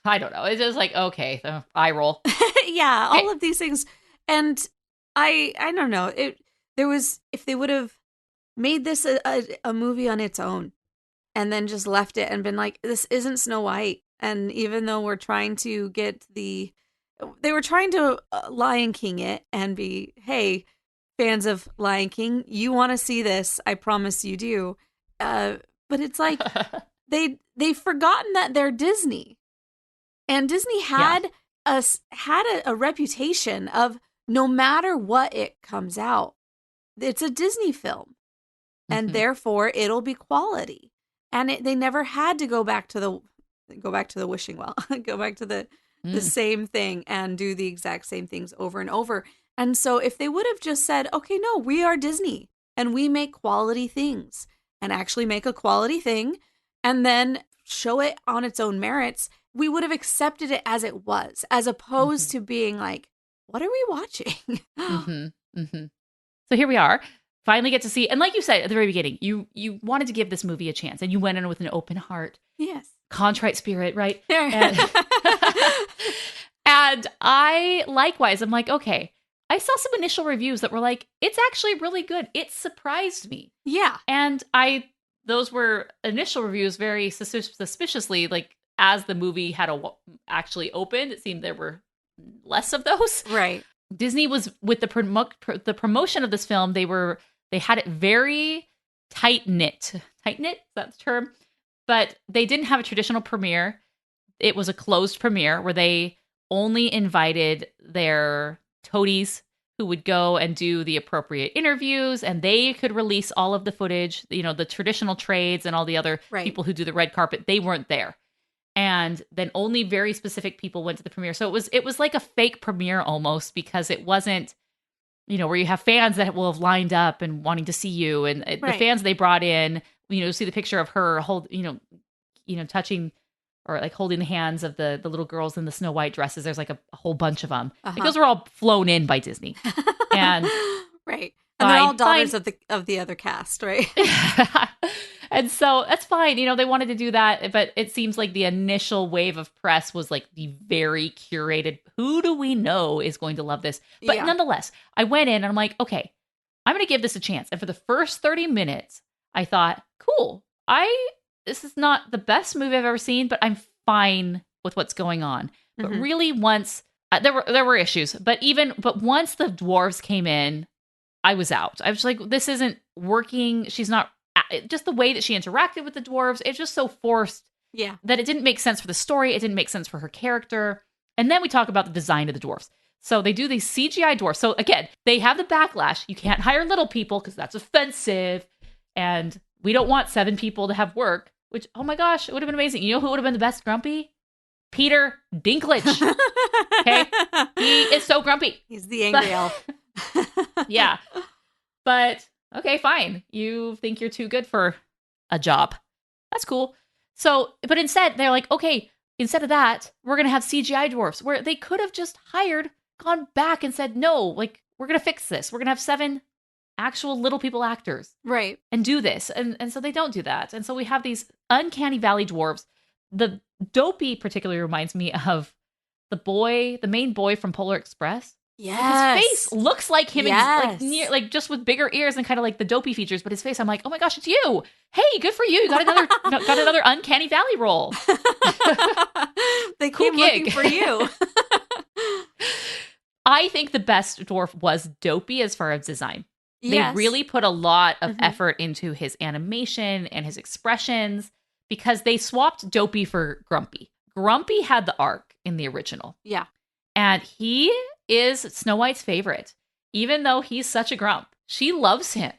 S12: I don't know. It's just like, okay, eye roll.
S6: Yeah, all of these things. And I don't know. If they would have made this a movie on its own and then just left it and been like, this isn't Snow White. And even though we're trying to they were trying to Lion King it and be, hey, fans of Lion King, you want to see this. I promise you do. But it's like they've forgotten that they're Disney. And Disney had a reputation of no matter what it comes out, it's a Disney film. And therefore it'll be quality. And they never had to go back to the wishing well, go back to the same thing and do the exact same things over and over. And so if they would have just said, okay, no, we are Disney and we make quality things and actually make a quality thing and then show it on its own merits, we would have accepted it as it was, as opposed to being like, what are we watching?
S12: So here we are. Finally get to see, and like you said at the very beginning, you wanted to give this movie a chance and you went in with an open heart.
S6: Yes.
S12: Contrite spirit, right? And I likewise, I'm like, okay, I saw some initial reviews that were like, it's actually really good. It surprised me.
S6: Yeah.
S12: And those were initial reviews very suspiciously, like as the movie had actually opened, it seemed there were less of those.
S6: Right.
S12: Disney was with the promotion of this film, they had it very tight-knit. Tight-knit? Is that the term? But they didn't have a traditional premiere. It was a closed premiere where they only invited their toadies who would go and do the appropriate interviews, and they could release all of the footage, the traditional trades and all the other people who do the red carpet. They weren't there. And then only very specific people went to the premiere. So it was like a fake premiere almost, because it wasn't, where you have fans that will have lined up and wanting to see you. And the fans they brought in, see the picture of her touching or like holding the hands of the little girls in the Snow White dresses. There's like a whole bunch of them. Like those were all flown in by Disney. And
S6: right. And they're all daughters of the other cast, right?
S12: And so that's fine. They wanted to do that, but it seems like the initial wave of press was like the very curated, who do we know is going to love this? But nonetheless, I went in and I'm like, okay, I'm going to give this a chance. And for the first 30 minutes, I thought, cool. This is not the best movie I've ever seen, but I'm fine with what's going on. But really, once there were issues, but once the dwarves came in, I was out. I was like, this isn't working. She's not just the way that she interacted with the dwarves. It's just so forced.
S6: Yeah,
S12: that it didn't make sense for the story. It didn't make sense for her character. And then we talk about the design of the dwarves. So they do these CGI dwarves. So again, they have the backlash. You can't hire little people because that's offensive. And we don't want 7 people to have work, which, oh my gosh, it would have been amazing. You know who would have been the best grumpy? Peter Dinklage. Okay? He is so grumpy.
S6: He's the angry elf.
S12: Yeah. But, okay, fine. You think you're too good for a job. That's cool. So, but instead, they're like, okay, instead of that, we're going to have CGI dwarfs, where they could have just gone back and said, no, like, we're going to fix this. We're going to have 7 actual little people actors.
S6: Right.
S12: And do this. And so they don't do that. And so we have these uncanny valley dwarves. The Dopey particularly reminds me of the main boy from Polar Express.
S6: Yes.
S12: His face looks like him,
S6: Yes.
S12: like just with bigger ears and kind of like the Dopey features, but his face, I'm like, oh my gosh, it's you. Hey, good for you. You got another Uncanny Valley role.
S6: They
S12: Cool
S6: came
S12: gig.
S6: looking for you.
S12: I think the best dwarf was Dopey as far as design.
S6: Yes.
S12: They really put a lot of effort into his animation and his expressions because they swapped Dopey for Grumpy. Grumpy had the arc in the original.
S6: Yeah.
S12: And he is Snow White's favorite. Even though he's such a grump, she loves him.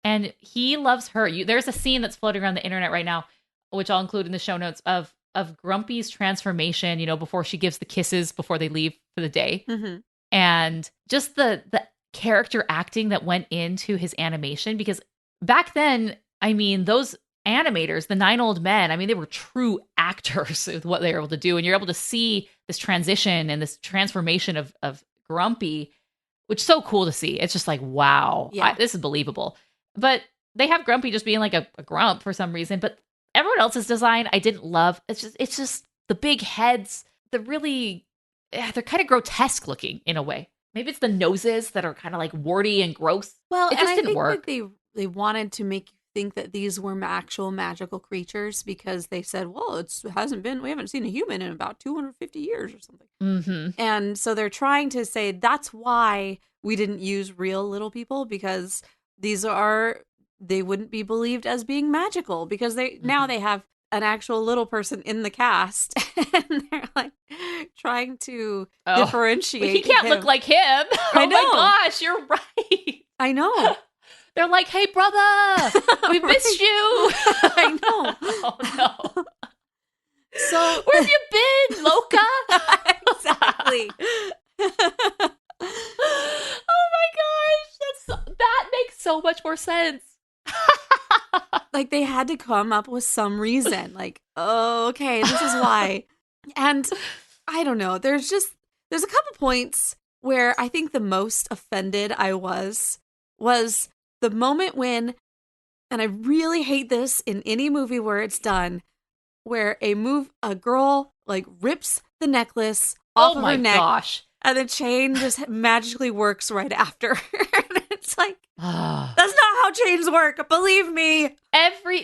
S12: And he loves her. There's a scene that's floating around the internet right now, which I'll include in the show notes, of Grumpy's transformation, before she gives the kisses before they leave for the day.
S6: Mm-hmm.
S12: And just the character acting that went into his animation. Because back then, those animators, the 9 old men, they were true actors with what they were able to do. And you're able to see this transition and this transformation of Grumpy, which is so cool to see. It's just like, wow,
S6: yeah.
S12: This is believable. But they have Grumpy just being like a grump for some reason. But everyone else's design, I didn't love. It's just the big heads, they're kind of grotesque looking in a way. Maybe it's the noses that are kind of like warty and gross.
S6: Well,
S12: it just didn't work.
S6: That they wanted to make you think that these were actual magical creatures because they said, well, we haven't seen a human in about 250 years or something.
S12: Mm-hmm.
S6: And so they're trying to say that's why we didn't use real little people, because they wouldn't be believed as being magical, because now they have an actual little person in the cast and they're like trying to differentiate.
S12: He can't look like him.
S6: I know.
S12: Oh my gosh, you're right.
S6: I know.
S12: They're like, hey, brother, we missed you.
S6: I know.
S12: Oh, no.
S6: So
S12: where have you been, Loca?
S6: Exactly.
S12: Oh my gosh, that makes so much more sense.
S6: Like they had to come up with some reason. Like, oh, okay, this is why. And I don't know. There's a couple points where I think the most offended I was the moment when, and I really hate this in any movie where it's done, where a girl like rips the necklace off of her neck.
S12: Gosh.
S6: And the chain just magically works right after. And it's like, that's not how chains work. Believe me.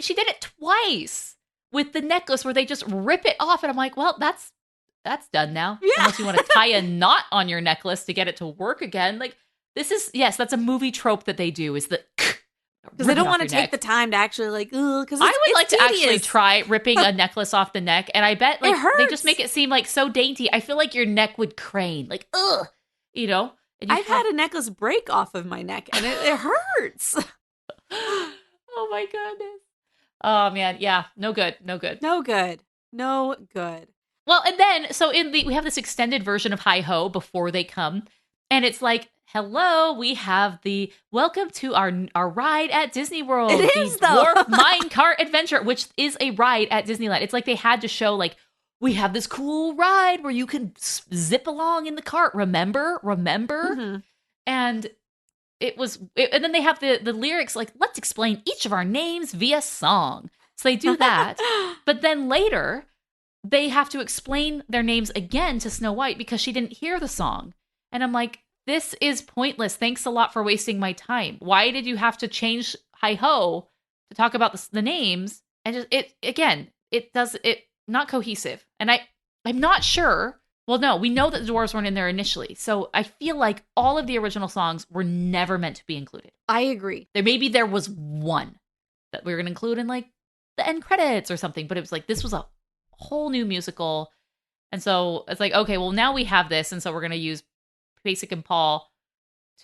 S12: She did it twice with the necklace where they just rip it off. And I'm like, well, that's done now.
S6: Yeah.
S12: Unless you want to tie a knot on your necklace to get it to work again. Like, that's a movie trope that they do, is that
S6: because they don't want to take the time to actually because
S12: I would like to actually try ripping a necklace off the neck, and I bet
S6: it hurts.
S12: They just make it seem like so dainty. I feel like your neck would crane, like and
S6: I've had a necklace break off of my neck, and it hurts.
S12: Oh my goodness! Oh man, yeah, no good. Well, and then so we have this extended version of Hi Ho before they come, and it's like, hello, we have the welcome to our ride at Disney World.
S6: It is,
S12: the
S6: though.
S12: Dwarf Minecart Adventure, which is a ride at Disneyland. It's like they had to show, like, we have this cool ride where you can zip along in the cart. Remember?
S6: Mm-hmm.
S12: And and then they have the lyrics like, let's explain each of our names via song. So they do that. But then later, they have to explain their names again to Snow White because she didn't hear the song. And I'm like, this is pointless. Thanks a lot for wasting my time. Why did you have to change hi-ho to talk about the names? And just it not cohesive. And I'm not sure. Well, no, we know that the dwarves weren't in there initially. So I feel like all of the original songs were never meant to be included.
S6: I agree.
S12: There was one that we were going to include in like the end credits or something, but it was like, this was a whole new musical. And so it's like, okay, well now we have this. And so we're going to use Basic and Paul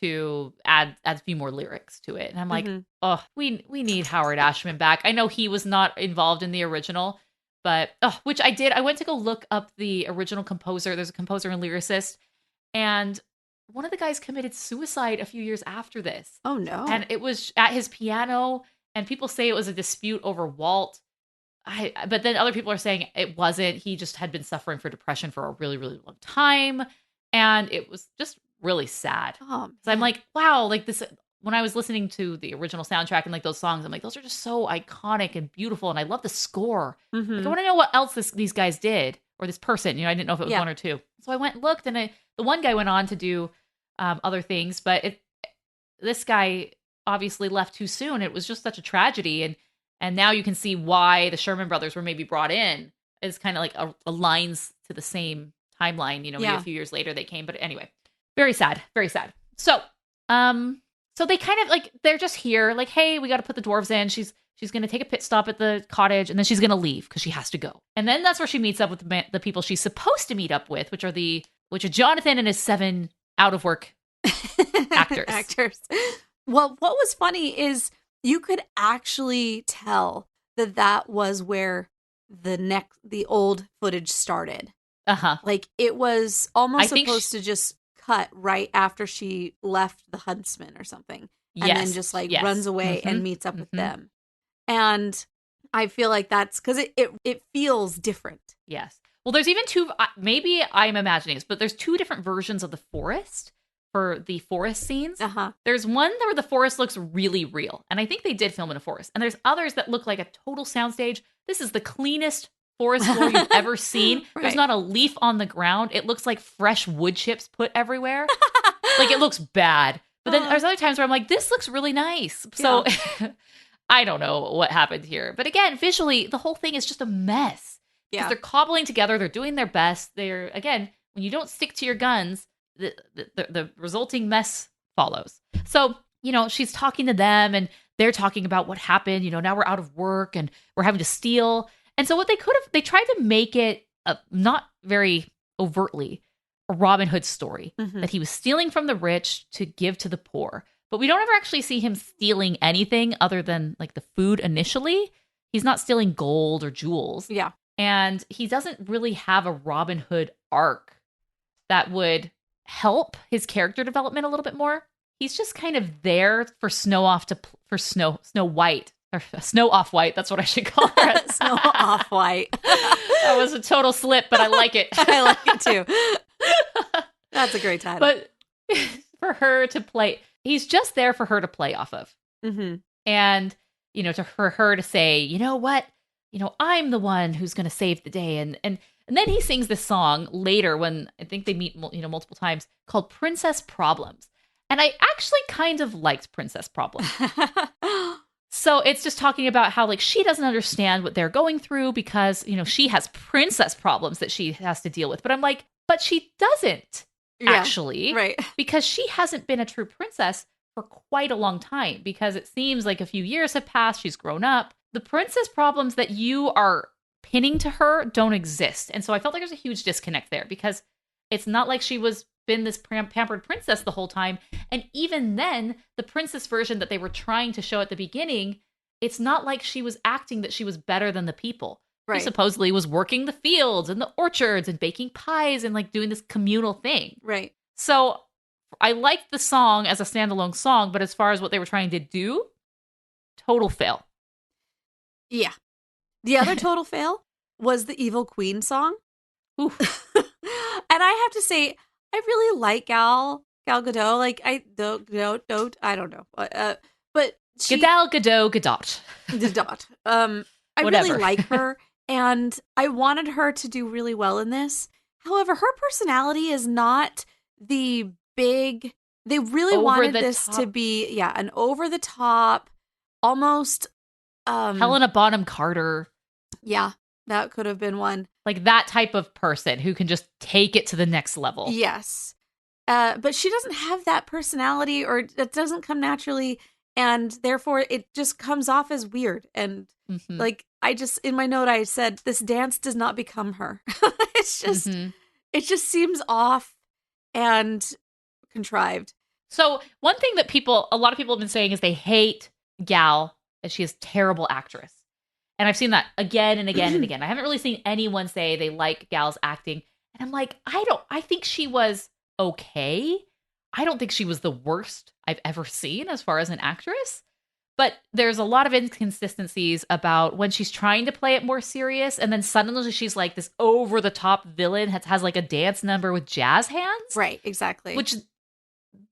S12: to add a few more lyrics to it. And I'm like, oh, we need Howard Ashman back. I know he was not involved in the original, but which I did. I went to go look up the original composer. There's a composer and lyricist, and one of the guys committed suicide a few years after this.
S6: Oh no.
S12: And it was at his piano, and people say it was a dispute over Walt. But then other people are saying it wasn't. He just had been suffering for depression for a really, really long time. And it was just really sad. So I'm like, wow, like this, when I was listening to the original soundtrack and like those songs, I'm like, those are just so iconic and beautiful. And I love the score. Like, I want to know what else these guys did, or this person, I didn't know if it was one or two. So I went and looked, and the one guy went on to do other things, but this guy obviously left too soon. It was just such a tragedy. And now you can see why the Sherman brothers were maybe brought in. It's kind of like aligns to the same timeline, maybe a few years later they came. But anyway, very sad, very sad. So, so they kind of like, they're just here like, hey, we got to put the dwarves in. She's going to take a pit stop at the cottage, and then she's going to leave because she has to go. And then that's where she meets up with the people she's supposed to meet up with, which are Jonathan and his 7 out of work actors.
S6: Well, what was funny is you could actually tell that was where the old footage started. Like it was almost supposed to just cut right after she left the huntsman or something, and then just like runs away and meets up with them. And I feel like that's because it feels different. Yes.
S12: Well, there's even two. Maybe I'm imagining this, but there's 2 different versions of the forest for the forest scenes. There's one where the forest looks really real, and I think they did film in a forest. And there's others that look like a total soundstage. This is the cleanest forest floor you've ever seen. There's not a leaf on the ground. It looks like fresh wood chips put everywhere. Like it looks bad. But then there's other times where I'm like, this looks really nice. So I don't know what happened here. But again, visually, the whole thing is just a mess. Because they're cobbling together. They're doing their best. They're, again, when you don't stick to your guns, the resulting mess follows. So, she's talking to them, and they're talking about what happened. Now we're out of work and we're having to steal. And so what they tried to make it not very overtly a Robin Hood story, that he was stealing from the rich to give to the poor. But we don't ever actually see him stealing anything other than like the food initially. He's not stealing gold or jewels. Yeah. And he doesn't really have a Robin Hood arc that would help his character development a little bit more. He's just kind of there for Snow White. Or Snow Off-White, that's what I should call her.
S6: Snow Off-White.
S12: That was a total slip, but I like it.
S6: I like it too. That's a great title.
S12: But for her to play, he's just there for her to play off of. And, for her to say, you know what? I'm the one who's going to save the day. And then he sings this song later when I think they meet, multiple times, called Princess Problems. And I actually kind of liked Princess Problems. So it's just talking about how like she doesn't understand what they're going through because, she has princess problems that she has to deal with. But I'm like, but she doesn't actually. Right. Because she hasn't been a true princess for quite a long time, because it seems like a few years have passed. She's grown up. The princess problems that you are pinning to her don't exist. And so I felt like there's a huge disconnect there, because it's not like she was been this pampered princess the whole time. And even then, the princess version that they were trying to show at the beginning, it's not like she was acting that she was better than the people. Right. She supposedly was working the fields and the orchards and baking pies and like doing this communal thing. Right. So I liked the song as a standalone song, but as far as what they were trying to do, total fail.
S6: Yeah. The other total fail was the Evil Queen song. Ooh. And I have to say, I really like Gal Gadot. Like I don't know. But
S12: Gal Gadot.
S6: I really like her, and I wanted her to do really well in this. However, her personality is not the big. They really wanted this to be an over the top, almost
S12: Helena Bonham Carter.
S6: Yeah, that could have been one.
S12: Like that type of person who can just take it to the next level.
S6: Yes. But she doesn't have that personality, or it doesn't come naturally, and therefore it just comes off as weird. And like, in my note, I said, this dance does not become her. It's just, it just seems off and contrived.
S12: So one thing that a lot of people have been saying is they hate Gal, and she is a terrible actress. And I've seen that again and again and again. I haven't really seen anyone say they like Gal's acting. And I'm like, I think she was okay. I don't think she was the worst I've ever seen as far as an actress. But there's a lot of inconsistencies about when she's trying to play it more serious, and then suddenly she's like this over-the-top villain, has like a dance number with jazz hands.
S6: Right, exactly.
S12: Which,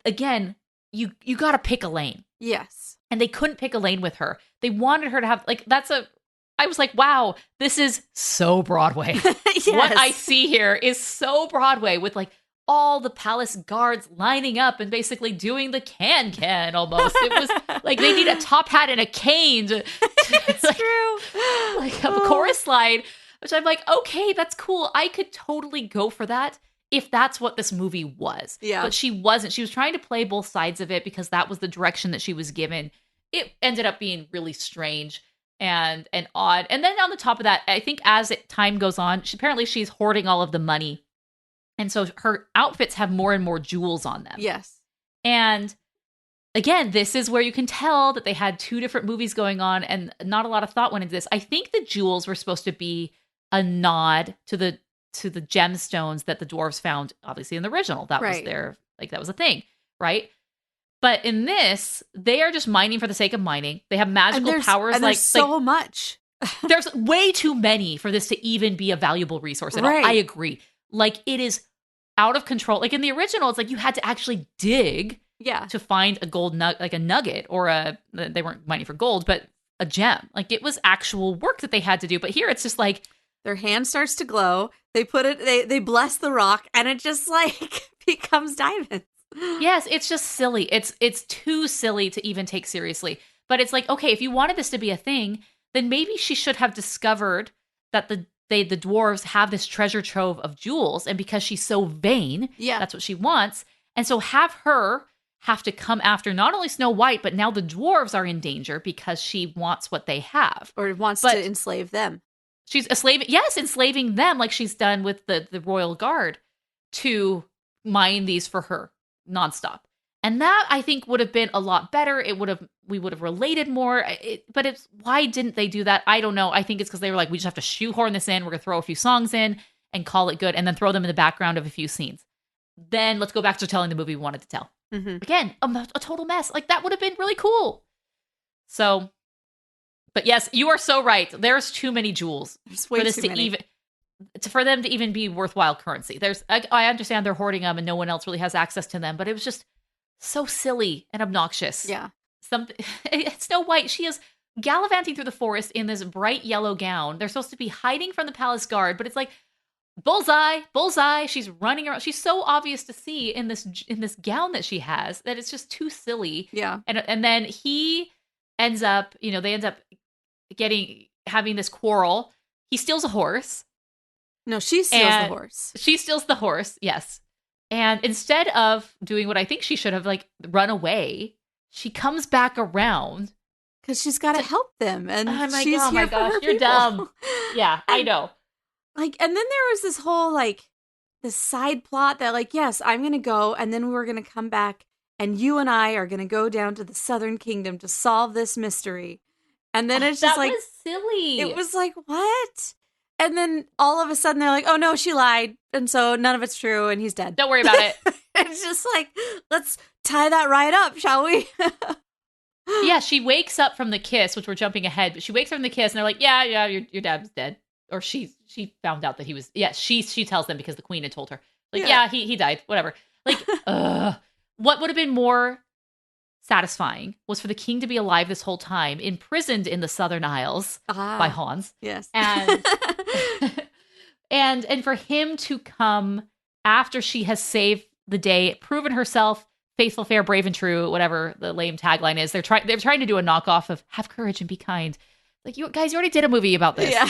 S12: again, you got to pick a lane.
S6: Yes.
S12: And they couldn't pick a lane with her. They wanted her to have, like, I was like, wow, this is so Broadway.
S6: Yes.
S12: What I see here is so Broadway, with like all the palace guards lining up and basically doing the can almost. It was like they need a top hat and a cane to
S6: it's
S12: like,
S6: true.
S12: Like a chorus slide, which I'm like, okay, that's cool. I could totally go for that if that's what this movie was.
S6: Yeah.
S12: But she wasn't. She was trying to play both sides of it because that was the direction that she was given. It ended up being really strange and odd. And then on the top of that, I think as time goes on, apparently she's hoarding all of the money. And so her outfits have more and more jewels on them.
S6: Yes.
S12: And again, this is where you can tell that they had two different movies going on and not a lot of thought went into this. I think the jewels were supposed to be a nod to the gemstones that the dwarves found, obviously, in the original. That was that was a thing, right? But in this, they are just mining for the sake of mining. They have magical powers.
S6: And there's so much.
S12: There's way too many for this to even be a valuable resource at all. I agree. Like, it is out of control. Like in the original, it's like you had to actually dig to find a gold like a nugget, or they weren't mining for gold, but a gem. Like, it was actual work that they had to do. But here it's just like
S6: their hand starts to glow. They put it, they bless the rock, and it just like becomes diamonds.
S12: Yes, it's just silly. It's too silly to even take seriously. But it's like, okay, if you wanted this to be a thing, then maybe she should have discovered that the dwarves have this treasure trove of jewels, and because she's so vain, that's what she wants. And so have her have to come after not only Snow White, but now the dwarves are in danger because she wants what they have.
S6: Or wants to enslave them.
S12: She's enslaving them like she's done with the royal guard to mine these for her nonstop. And that, I think, would have been a lot better. We would have related more. But why didn't they do that? I don't know. I think it's because they were like, we just have to shoehorn this in. We're going to throw a few songs in and call it good, and then throw them in the background of a few scenes. Then let's go back to telling the movie we wanted to tell. Mm-hmm. Again, a total mess. Like, that would have been really cool. So, but yes, you are so right. There's too many jewels for this to even, for them to even be worthwhile currency. I understand they're hoarding them and no one else really has access to them, but it was just so silly and obnoxious.
S6: Yeah.
S12: Snow White, she is gallivanting through the forest in this bright yellow gown. They're supposed to be hiding from the palace guard, but it's like, bullseye. She's running around. She's so obvious to see in this gown that she has that it's just too silly.
S6: Yeah.
S12: And then he ends up, they end up having this quarrel. He steals a horse.
S6: No, she steals the horse.
S12: She steals the horse, yes. And instead of doing what I think she should have, like, run away, she comes back around.
S6: Because she's got to help them. And
S12: she's oh my gosh, you're dumb. Yeah, I know.
S6: Like, and then there was this whole, like, this side plot that, like, yes, I'm going to go, and then we're going to come back, and you and I are going to go down to the Southern Kingdom to solve this mystery. And then it's just like,
S12: that was silly.
S6: It was like, what? And then all of a sudden they're like, oh no, she lied. And so none of it's true, and he's dead.
S12: Don't worry about it.
S6: It's just like, let's tie that right up, shall we?
S12: Yeah, she wakes up from the kiss, which we're jumping ahead, but she wakes up from the kiss and they're like, yeah, your dad's dead. Or she found out that he was, she tells them because the queen had told her. Like, he died, whatever. Like, what would have been more satisfying was for the king to be alive this whole time, imprisoned in the Southern Isles by Hans.
S6: Yes.
S12: And for him to come after she has saved the day, proven herself, faithful, fair, brave, and true, whatever the lame tagline is. They're trying to do a knockoff of have courage and be kind. Like, you guys, you already did a movie about this.
S6: Yeah.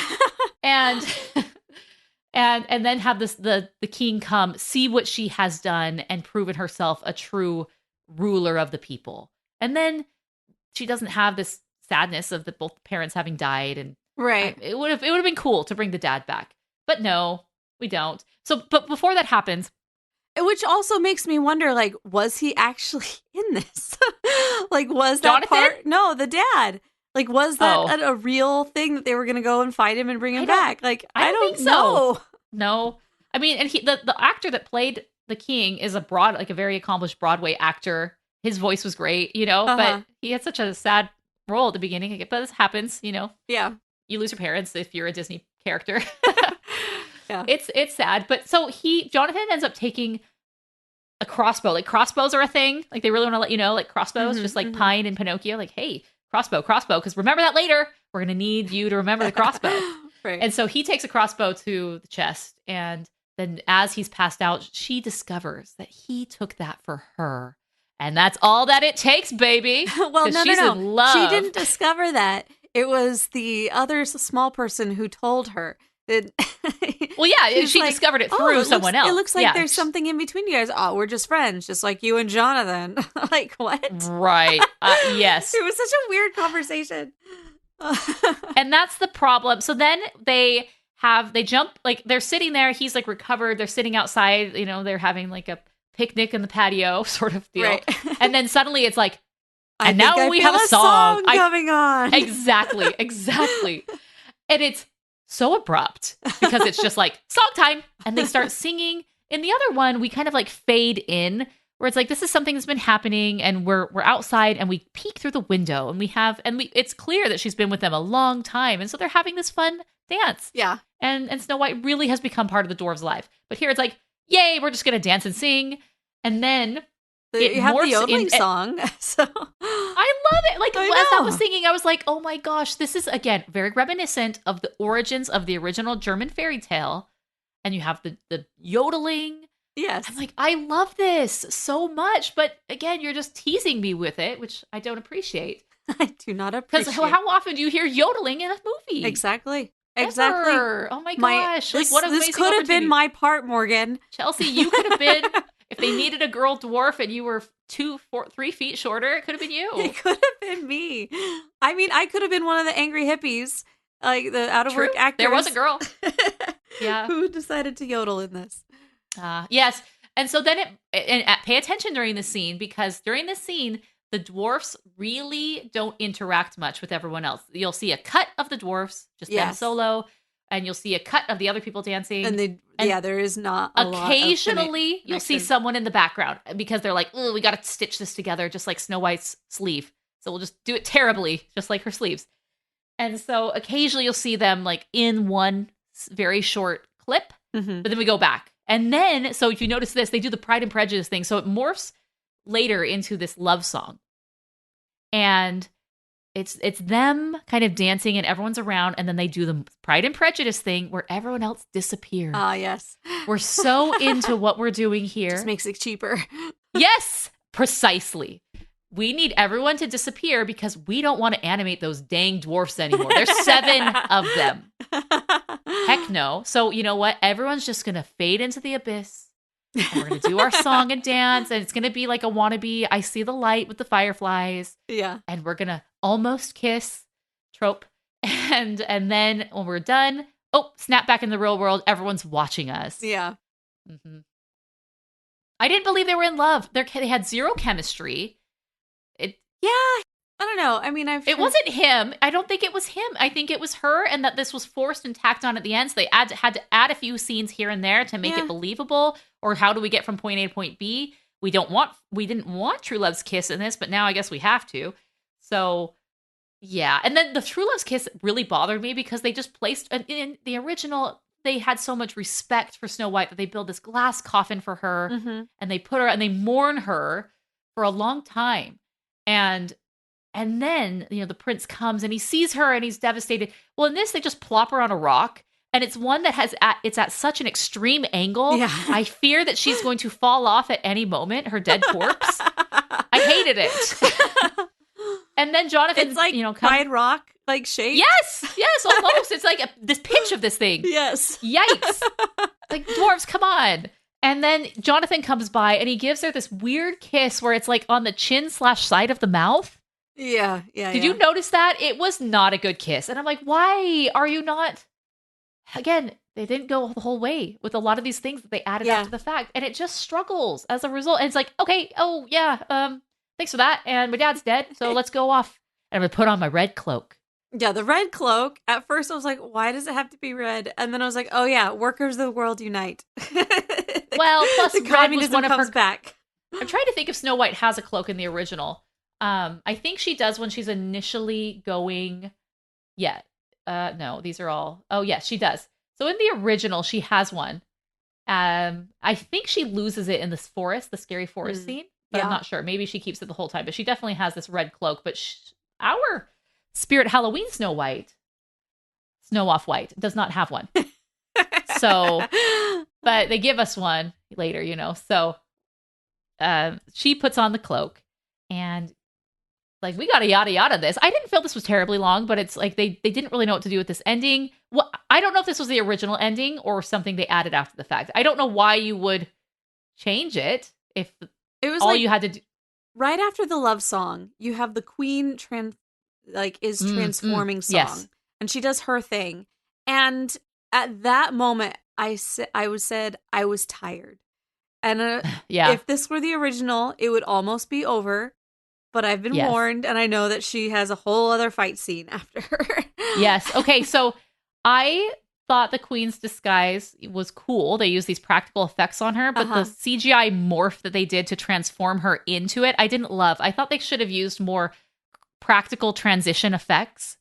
S12: and then have the king come, see what she has done and proven herself a true ruler of the people. And then she doesn't have this sadness of both parents having died, and
S6: right.
S12: It would have been cool to bring the dad back. But no, we don't. So, but before that happens,
S6: which also makes me wonder, like, was he actually in this? Like, was that
S12: Jonathan?
S6: part? No, the dad. Like, was that a real thing that they were going to go and fight him and bring him back? Like, I don't
S12: think
S6: know.
S12: So. No, I mean, and the actor that played the king is a very accomplished Broadway actor. His voice was great, but he had such a sad role at the beginning. But this happens,
S6: Yeah.
S12: You lose your parents if you're a Disney character.
S6: Yeah.
S12: It's sad. But so Jonathan ends up taking a crossbow. Like, crossbows are a thing. Like, they really want to let you know, like, crossbows, just like Pine and Pinocchio. Like, hey, crossbow. Because remember that later. We're going to need you to remember the crossbow.
S6: Right.
S12: And so he takes a crossbow to the chest. And then as he's passed out, she discovers that he took that for her. And that's all that it takes, baby.
S6: Well, no.
S12: In love.
S6: She didn't discover that. It was the other small person who told her.
S12: Well, yeah, she discovered it through someone else.
S6: It looks like there's something in between you guys. Oh, we're just friends, just like you and Jonathan. Like, what?
S12: Right. Yes.
S6: It was such a weird conversation.
S12: And that's the problem. So then they jump, like, they're sitting there. He's like recovered. They're sitting outside. They're having like a picnic in the patio sort of deal. Right. And then suddenly it's like, and now we have a song
S6: coming on.
S12: Exactly. And it's so abrupt because it's just like song time. And they start singing. In the other one, we kind of like fade in where it's like, this is something that's been happening and we're outside and we peek through the window and it's clear that she's been with them a long time. And so they're having this fun dance.
S6: Yeah.
S12: And Snow White really has become part of the dwarves' life. But here it's like, yay, we're just going to dance and sing. And then
S6: you have the yodeling song. So
S12: I love it. Like, as I was singing, I was like, oh my gosh, this is, again, very reminiscent of the origins of the original German fairy tale. And you have the yodeling.
S6: Yes.
S12: I'm like, I love this so much. But again, you're just teasing me with it, which I don't appreciate.
S6: I do not appreciate.
S12: Because how often do you hear yodeling in a movie?
S6: Exactly.
S12: Ever. Oh my gosh.
S6: This could have been my part, Morgan.
S12: Chelsea, you could have been, if they needed a girl dwarf and you were 3 feet shorter, it could have been you.
S6: It could have been me. I mean, I could have been one of the angry hippies, like the out-of-work actors.
S12: There was a girl. Yeah.
S6: Who decided to yodel in this.
S12: Yes. And so then pay attention during the scene, because during this scene, the dwarfs really don't interact much with everyone else. You'll see a cut of the dwarfs, just them solo, and you'll see a cut of the other people dancing.
S6: And there is not a lot of
S12: occasionally, you'll see someone in the background because they're like, oh, we got to stitch this together just like Snow White's sleeve. So we'll just do it terribly, just like her sleeves. And so occasionally you'll see them like in one very short clip, but then we go back. And then, so if you notice this, they do the Pride and Prejudice thing. So it morphs later into this love song. And it's them kind of dancing and everyone's around. And then they do the Pride and Prejudice thing where everyone else disappears.
S6: Ah, yes.
S12: We're so into what we're doing here.
S6: Just makes it cheaper.
S12: Yes, precisely. We need everyone to disappear because we don't want to animate those dang dwarfs anymore. There's 7 of them. Heck no. So you know what? Everyone's just going to fade into the abyss. And we're going to do our song and dance. And it's going to be like a wannabe I See the Light with the fireflies.
S6: Yeah.
S12: And we're going to almost kiss trope. And then when we're done, snap back in the real world. Everyone's watching us.
S6: Yeah.
S12: Mm-hmm. I didn't believe they were in love. They had zero chemistry.
S6: Yeah, I don't know. I mean,
S12: it wasn't him. I don't think it was him. I think it was her, and that this was forced and tacked on at the end. So they had to add a few scenes here and there to make it believable. Or how do we get from point A to point B? We didn't want True Love's kiss in this, but now I guess we have to. So yeah, and then the True Love's kiss really bothered me because they just placed in the original. They had so much respect for Snow White that they built this glass coffin for her, and they put her and they mourn her for a long time. And then, the prince comes and he sees her and he's devastated. Well, in this, they just plop her on a rock And it's one that it's at such an extreme angle.
S6: Yeah.
S12: I fear that she's going to fall off at any moment, her dead corpse. I hated it. And then Jonathan,
S6: it's like Pride Rock, like shape.
S12: Yes, almost. It's like this pitch of this thing.
S6: Yes.
S12: Yikes. Like, dwarves, come on. And then Jonathan comes by and he gives her this weird kiss where it's like on the chin/side of the mouth.
S6: Yeah.
S12: Did you notice that? It was not a good kiss. And I'm like, why are you not? Again, they didn't go the whole way with a lot of these things that they added after the fact. And it just struggles as a result. And it's like, okay, thanks for that. And my dad's dead, so let's go off. And I'm going to put on my red cloak.
S6: Yeah, the red cloak. At first I was like, why does it have to be red? And then I was like, oh yeah, workers of the world unite.
S12: Well, plus
S6: the
S12: red was one of
S6: comes
S12: her...
S6: back.
S12: I'm trying to think if Snow White has a cloak in the original. I think she does when she's initially going... Yeah. No, these are all... Oh, yes, she does. So in the original, she has one. I think she loses it in this forest, the scary forest scene. But I'm not sure. Maybe she keeps it the whole time. But she definitely has this red cloak. But our Spirit Halloween Snow White, Snow Off White, does not have one. So, but they give us one later, So she puts on the cloak. And like, we got a yada yada this. I didn't feel this was terribly long. But it's like they didn't really know what to do with this ending. Well, I don't know if this was the original ending or something they added after the fact. I don't know why you would change it if... It was all you had to do.
S6: Right after the love song, you have the queen transforming song.
S12: Yes.
S6: And she does her thing. And at that moment, I said I was tired. And if this were the original, it would almost be over. But I've been warned, and I know that she has a whole other fight scene after her.
S12: Yes. Okay, so I thought the queen's disguise was cool. They used these practical effects on her, but the CGI morph that they did to transform her into it, I didn't love. I thought they should have used more practical transition effects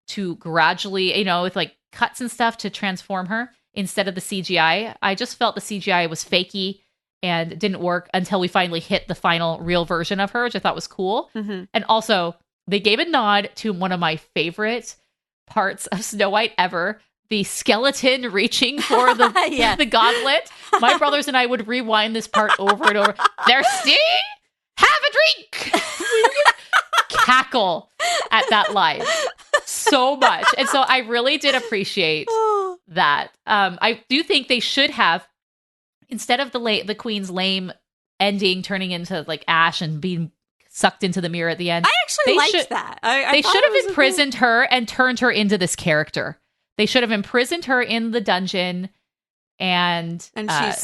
S12: to gradually, with like cuts and stuff to transform her instead of the CGI. I just felt the CGI was fakey and didn't work until we finally hit the final real version of her, which I thought was cool.
S6: Mm-hmm.
S12: And also, they gave a nod to one of my favorite parts of Snow White ever, the skeleton reaching for the the goblet. My brothers and I would rewind this part over and over. Thirsty? Have a drink! We would cackle at that line so much. And so I really did appreciate that. I do think they should have, instead of the queen's lame ending turning into like ash and being sucked into the mirror at the end.
S6: I actually liked that.
S12: They should have imprisoned her and turned her into this character. They should have imprisoned her in the dungeon and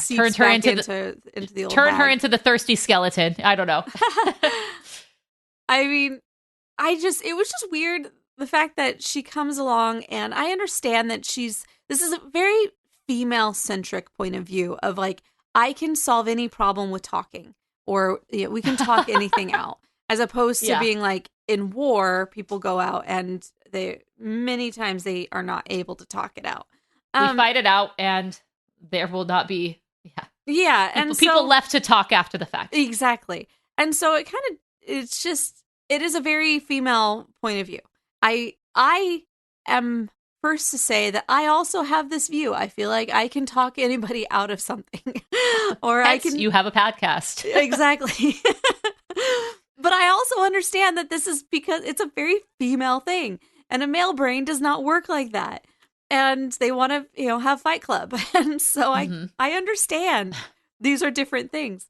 S6: she
S12: turned her into
S6: the old
S12: turned her
S6: bag.
S12: into the thirsty skeleton. I don't know.
S6: I mean, it was just weird, the fact that she comes along, and I understand that this is a very female-centric point of view of like, I can solve any problem with talking, or we can talk anything out, as opposed to being like, in war, people go out and many times they are not able to talk it out.
S12: We fight it out, and there will not be
S6: and
S12: people left to talk after the fact.
S6: Exactly. And so it is a very female point of view. I am first to say that I also have this view. I feel like I can talk anybody out of something. Or
S12: you have a podcast.
S6: Exactly. But I also understand that this is because it's a very female thing, and a male brain does not work like that. And they want to, have Fight Club. And so I understand these are different things.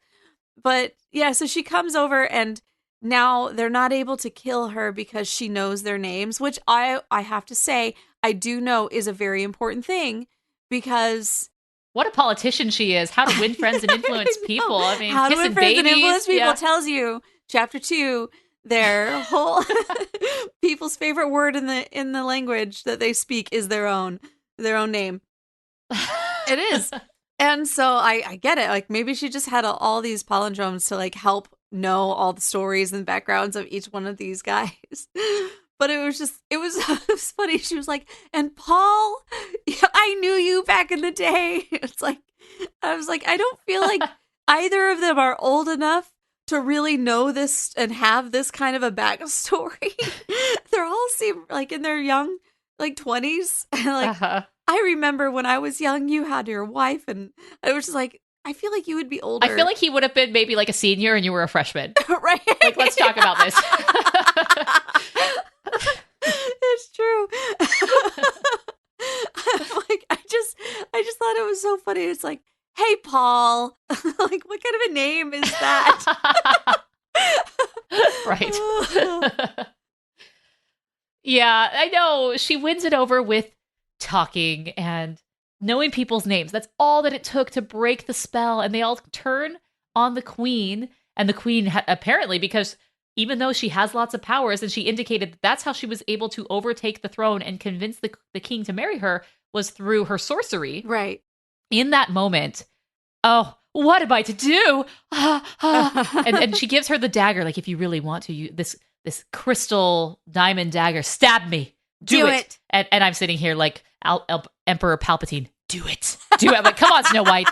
S6: But yeah, so she comes over, and now they're not able to kill her because she knows their names, which I have to say, I do know is a very important thing, because
S12: what a politician she is. How to win friends and influence people. I mean,
S6: how to
S12: kissing
S6: win friends
S12: babies.
S6: and influence people tells you, Chapter 2, their whole people's favorite word in the language that they speak is their own name. It is. And so I get it. Like, maybe she just had all these palindromes to like help know all the stories and backgrounds of each one of these guys. But it was funny. She was like, and Paul, I knew you back in the day. I was like, I don't feel like either of them are old enough to really know this and have this kind of a backstory. They're all seem like in their young, like 20s. Like, I remember when I was young, you had your wife, and I was just like, I feel like you would be older.
S12: I feel like he would have been maybe like a senior and you were a freshman.
S6: Right.
S12: Like, let's talk about this.
S6: It's true. Like, I just thought it was so funny. It's like, hey, Paul. Like, what kind of a name is that?
S12: Right. Yeah, I know. She wins it over with talking and knowing people's names. That's all that it took to break the spell. And they all turn on the queen. And the queen, apparently, because even though she has lots of powers, and she indicated that's how she was able to overtake the throne and convince the king to marry her, was through her sorcery.
S6: Right.
S12: In that moment, oh, what am I to do? And she gives her the dagger. Like, if you really want to, this crystal diamond dagger, stab me. Do it. And I'm sitting here like Emperor Palpatine. Do it. I'm like, come on, Snow White.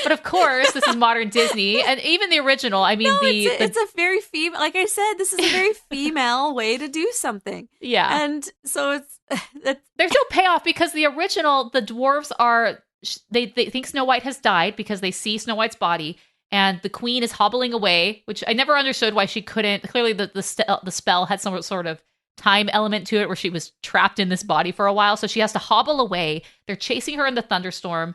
S12: But of course, this is modern Disney, and even the original. I mean,
S6: it's a very female. Like I said, this is a very female way to do something.
S12: Yeah,
S6: and so there's
S12: no payoff because the original, the dwarves are they think Snow White has died because they see Snow White's body, and the queen is hobbling away, which I never understood why she couldn't. Clearly, the spell had some sort of time element to it where she was trapped in this body for a while, so she has to hobble away. They're chasing her in the thunderstorm.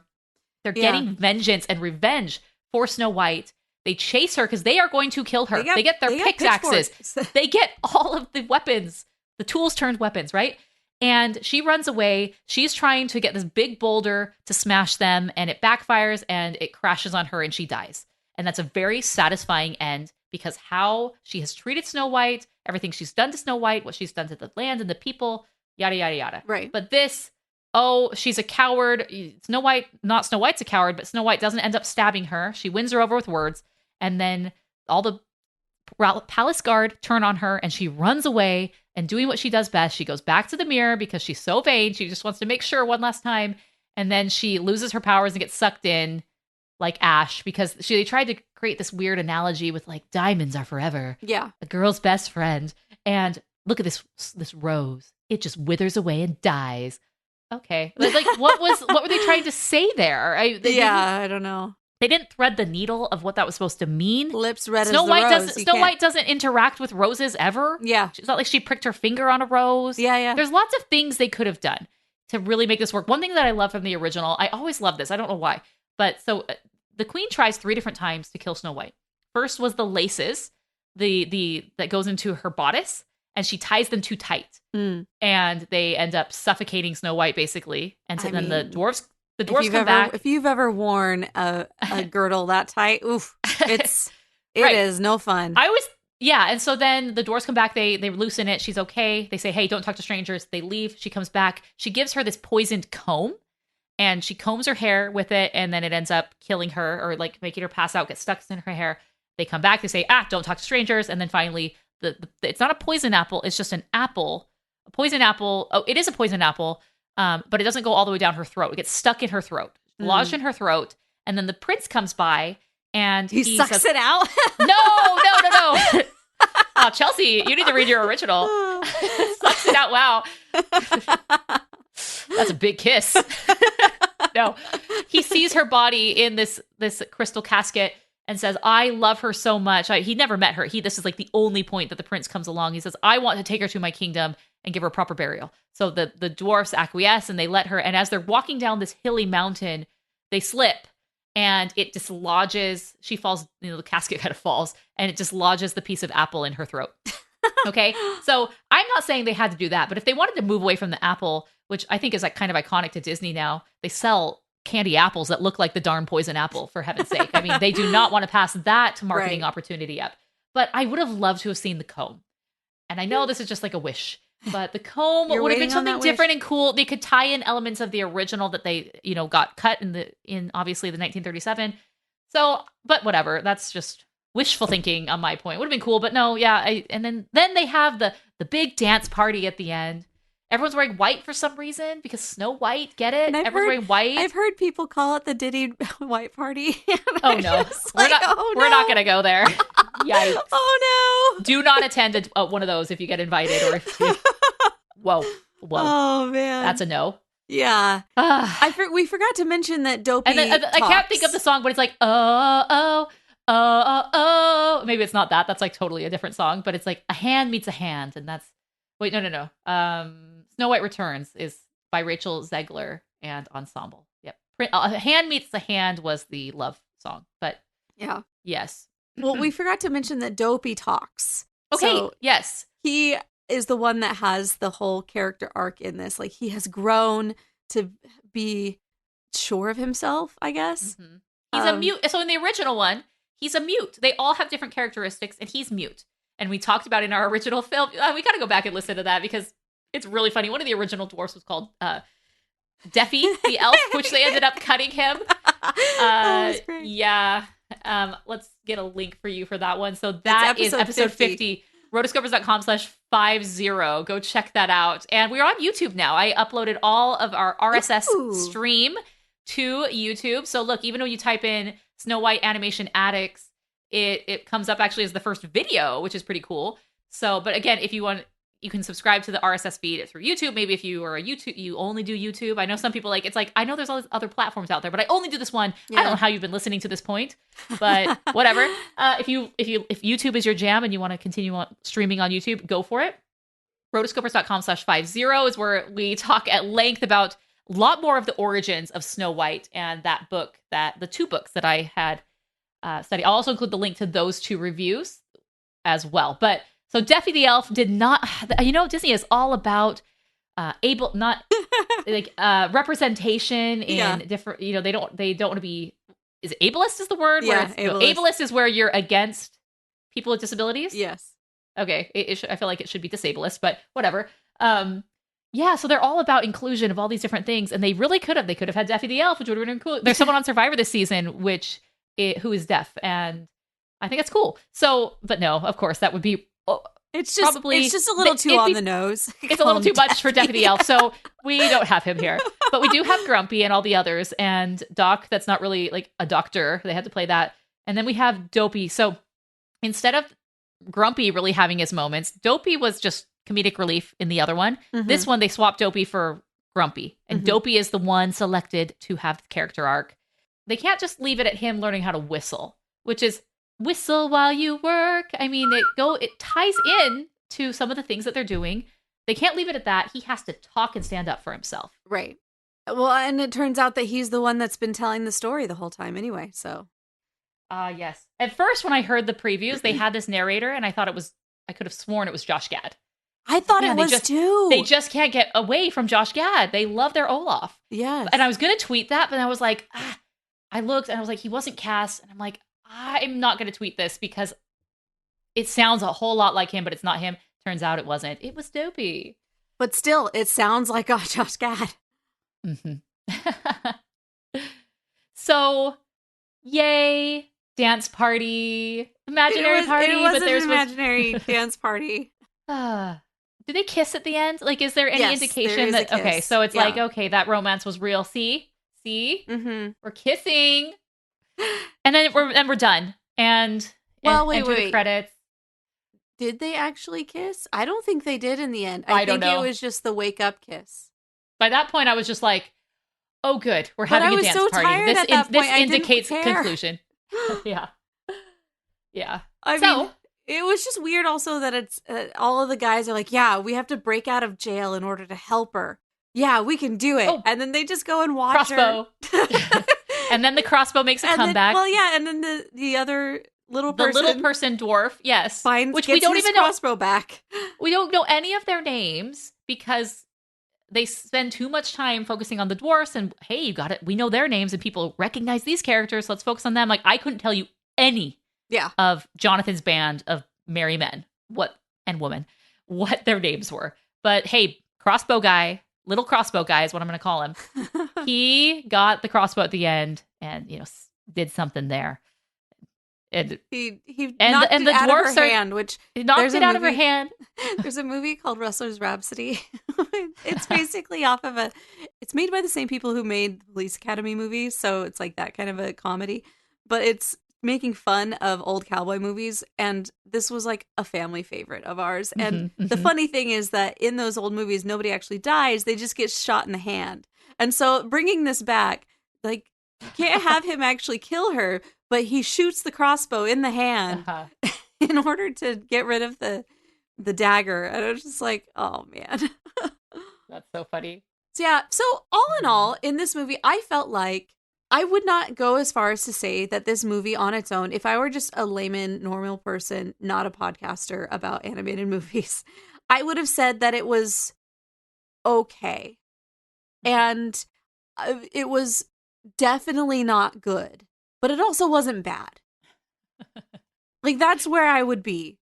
S12: They're getting vengeance and revenge for Snow White. They chase her because they are going to kill her. They get their pickaxes. They get all of the weapons, the tools turned weapons, right? And she runs away. She's trying to get this big boulder to smash them, and it backfires and it crashes on her and she dies. And that's a very satisfying end because how she has treated Snow White, everything she's done to Snow White, what she's done to the land and the people, yada, yada, yada.
S6: Right.
S12: But this, oh, she's a coward. Snow White, not Snow White's a coward, but Snow White doesn't end up stabbing her. She wins her over with words. And then all the palace guard turn on her and she runs away and doing what she does best. She goes back to the mirror because she's so vain. She just wants to make sure one last time. And then she loses her powers and gets sucked in like Ash because they tried to create this weird analogy with like diamonds are forever.
S6: Yeah.
S12: A girl's best friend. And look at this rose. It just withers away and dies. Okay. Like what were they trying to say there?
S6: I don't know.
S12: They didn't thread the needle of what that was supposed to mean.
S6: Lips red as the rose.
S12: Snow White doesn't interact with roses ever.
S6: Yeah.
S12: It's not like she pricked her finger on a rose.
S6: Yeah.
S12: There's lots of things they could have done to really make this work. One thing that I love from the original, I always love this. I don't know why. But so the queen tries 3 different times to kill Snow White. First was the laces, that goes into her bodice, and she ties them too tight. And they end up suffocating Snow White, basically. And so then the dwarves come back.
S6: If you've ever worn a girdle that tight, oof, it is no fun.
S12: And so then the dwarves come back, they loosen it, she's okay. They say, hey, don't talk to strangers. They leave, she comes back. She gives her this poisoned comb, and she combs her hair with it, and then it ends up killing her or like making her pass out, get stuck in her hair. They come back, they say, don't talk to strangers. And then finally, it's not a poison apple, it's just an apple. A poison apple, it is a poison apple, but it doesn't go all the way down her throat. It gets stuck in her throat, lodged in her throat. And then the prince comes by and
S6: he sucks it out.
S12: No. Oh, Chelsea, you need to read your original. Sucks it out. Wow. That's a big kiss. No, he sees her body in this crystal casket and says, I love her so much. He never met her. This is like the only point that the prince comes along. He says, I want to take her to my kingdom and give her proper burial. So the dwarfs acquiesce and they let her. And as they're walking down this hilly mountain, they slip and it dislodges. She falls, the casket kind of falls and it dislodges the piece of apple in her throat. Okay. So I'm not saying they had to do that, but if they wanted to move away from the apple, which I think is like kind of iconic to Disney now, they sell candy apples that look like the darn poison apple, for heaven's sake. I mean, they do not want to pass that marketing opportunity up. But I would have loved to have seen the comb. And I know this is just like a wish, but the comb would have been something different and cool. They could tie in elements of the original that they, got cut in obviously the 1937. So, but whatever. That's just wishful thinking on my point. Would have been cool, but no, yeah. And then they have the big dance party at the end. Everyone's wearing white for some reason because Snow White, get it? Everyone's wearing white.
S6: I've heard people call it the Diddy White Party.
S12: Oh no, we're not going to go there. Yikes!
S6: Oh no!
S12: Do not attend one of those if you get invited or if. Whoa!
S6: Oh man,
S12: that's a no.
S6: Yeah. We forgot to mention that Dopey
S12: And then, I can't think of the song, but it's like, oh. Maybe it's not that. That's like totally a different song, but it's like A Hand Meets a Hand. And that's, wait, no. Snow White Returns is by Rachel Zegler and Ensemble. Yep. A Hand Meets a Hand was the love song, but
S6: yeah.
S12: Yes.
S6: Well, we forgot to mention that Dopey talks.
S12: Okay,
S6: So
S12: yes.
S6: He is the one that has the whole character arc in this. Like, he has grown to be sure of himself, I guess.
S12: Mm-hmm. He's a mute. So in the original one, he's a mute. They all have different characteristics, and he's mute. And we talked about in our original film. We got to go back and listen to that because it's really funny. One of the original dwarfs was called Deafy the elf, which they ended up cutting him.
S6: That was great.
S12: Yeah. Let's get a link for you for that one. So that is episode 50. Rotoscopers.com/50. Go check that out. And we're on YouTube now. I uploaded all of our RSS stream to YouTube. So look, even when you type in Snow White Animation Addicts, it comes up actually as the first video, which is pretty cool. So, but again, if you want, you can subscribe to the RSS feed through YouTube. Maybe if you are a YouTube, you only do YouTube. I know some people it's like, I know there's all these other platforms out there, but I only do this one. Yeah. I don't know how you've been listening to this point, but whatever. If YouTube is your jam and you want to continue on streaming on YouTube, go for it. Rotoscopers.com/50 is where we talk at length about a lot more of the origins of Snow White and that book, the two books that I had studied. I'll also include the link to those two reviews as well. But so Deafy the Elf did not, Disney is all about representation in different, they don't want to be, is it ableist is the word?
S6: Yeah,
S12: ableist is where you're against people with disabilities?
S6: Yes.
S12: Okay, I feel like it should be disableist, but whatever. Yeah, so they're all about inclusion of all these different things, and they really could have. They could have had Deafy the Elf, which would have been cool. There's someone on Survivor this season who is deaf, and I think that's cool. So, but no, of course, that would be...
S6: It's just a little too on the nose.
S12: It's a little too much for Deafy the Elf, so we don't have him here. But we do have Grumpy and all the others, and Doc, that's not really like a doctor. They had to play that. And then we have Dopey. So instead of Grumpy really having his moments, Dopey was just comedic relief in the other one. Mm-hmm. This one, they swapped Dopey for Grumpy. And Dopey is the one selected to have the character arc. They can't just leave it at him learning how to whistle, which is whistle while you work. I mean, it ties in to some of the things that they're doing. They can't leave it at that. He has to talk and stand up for himself.
S6: Right. Well, and it turns out that he's the one that's been telling the story the whole time anyway, so.
S12: Yes. At first, when I heard the previews, they had this narrator, and I could have sworn it was Josh Gad.
S6: I thought it was too.
S12: They just can't get away from Josh Gad. They love their Olaf.
S6: Yes.
S12: And I was going to tweet that, but I was like, I looked, and I was like, he wasn't cast, and I'm like, I'm not going to tweet this because it sounds a whole lot like him, but it's not him. Turns out it wasn't. It was Dopey.
S6: But still, it sounds like Josh Gad.
S12: Mm-hmm. So, yay, dance party, imaginary party.
S6: It was an imaginary dance party.
S12: Do they kiss at the end? Like, is there any indication that? Okay, so it's like, okay, that romance was real. See, we're kissing. And then we're done. And
S6: wait.
S12: the credits.
S6: Did they actually kiss? I don't think they did in the end.
S12: I don't know.
S6: It was just the wake up kiss.
S12: By that point, I was just like, "Oh, good, we're having a dance party."
S6: Tired at that point.
S12: This indicates conclusion. Yeah.
S6: I mean, it was just weird. Also, that it's all of the guys are like, "Yeah, we have to break out of jail in order to help her. Yeah, we can do it." Oh. And then they just go and watch
S12: crossbow.
S6: her.
S12: And then the crossbow makes a comeback.
S6: And then the other little person
S12: dwarf, yes,
S6: which we don't even know crossbow back.
S12: We don't know any of their names because they spend too much time focusing on the dwarfs. And hey, you got it. We know their names, and people recognize these characters. So let's focus on them. Like, I couldn't tell you any of Jonathan's band of merry men, and women, what their names were. But hey, crossbow guy. Little crossbow guy is what I'm going to call him. He got the crossbow at the end and, did something there. And
S6: he knocked it out of her hand, which
S12: knocked it out of her hand.
S6: There's a movie called Wrestler's Rhapsody. It's basically it's made by the same people who made the Police Academy movies. So it's like that kind of a comedy, but it's making fun of old cowboy movies, and this was like a family favorite of ours. And the funny thing is that in those old movies, nobody actually dies; they just get shot in the hand. And so bringing this back, like, you can't have him actually kill her, but he shoots the crossbow in the hand in order to get rid of the dagger. And I was just like, oh, man.
S12: That's so funny.
S6: So, yeah. So all in all, in this movie, I felt like I would not go as far as to say that this movie on its own, if I were just a layman, normal person, not a podcaster about animated movies, I would have said that it was okay. And it was definitely not good, but it also wasn't bad. Like, that's where I would be.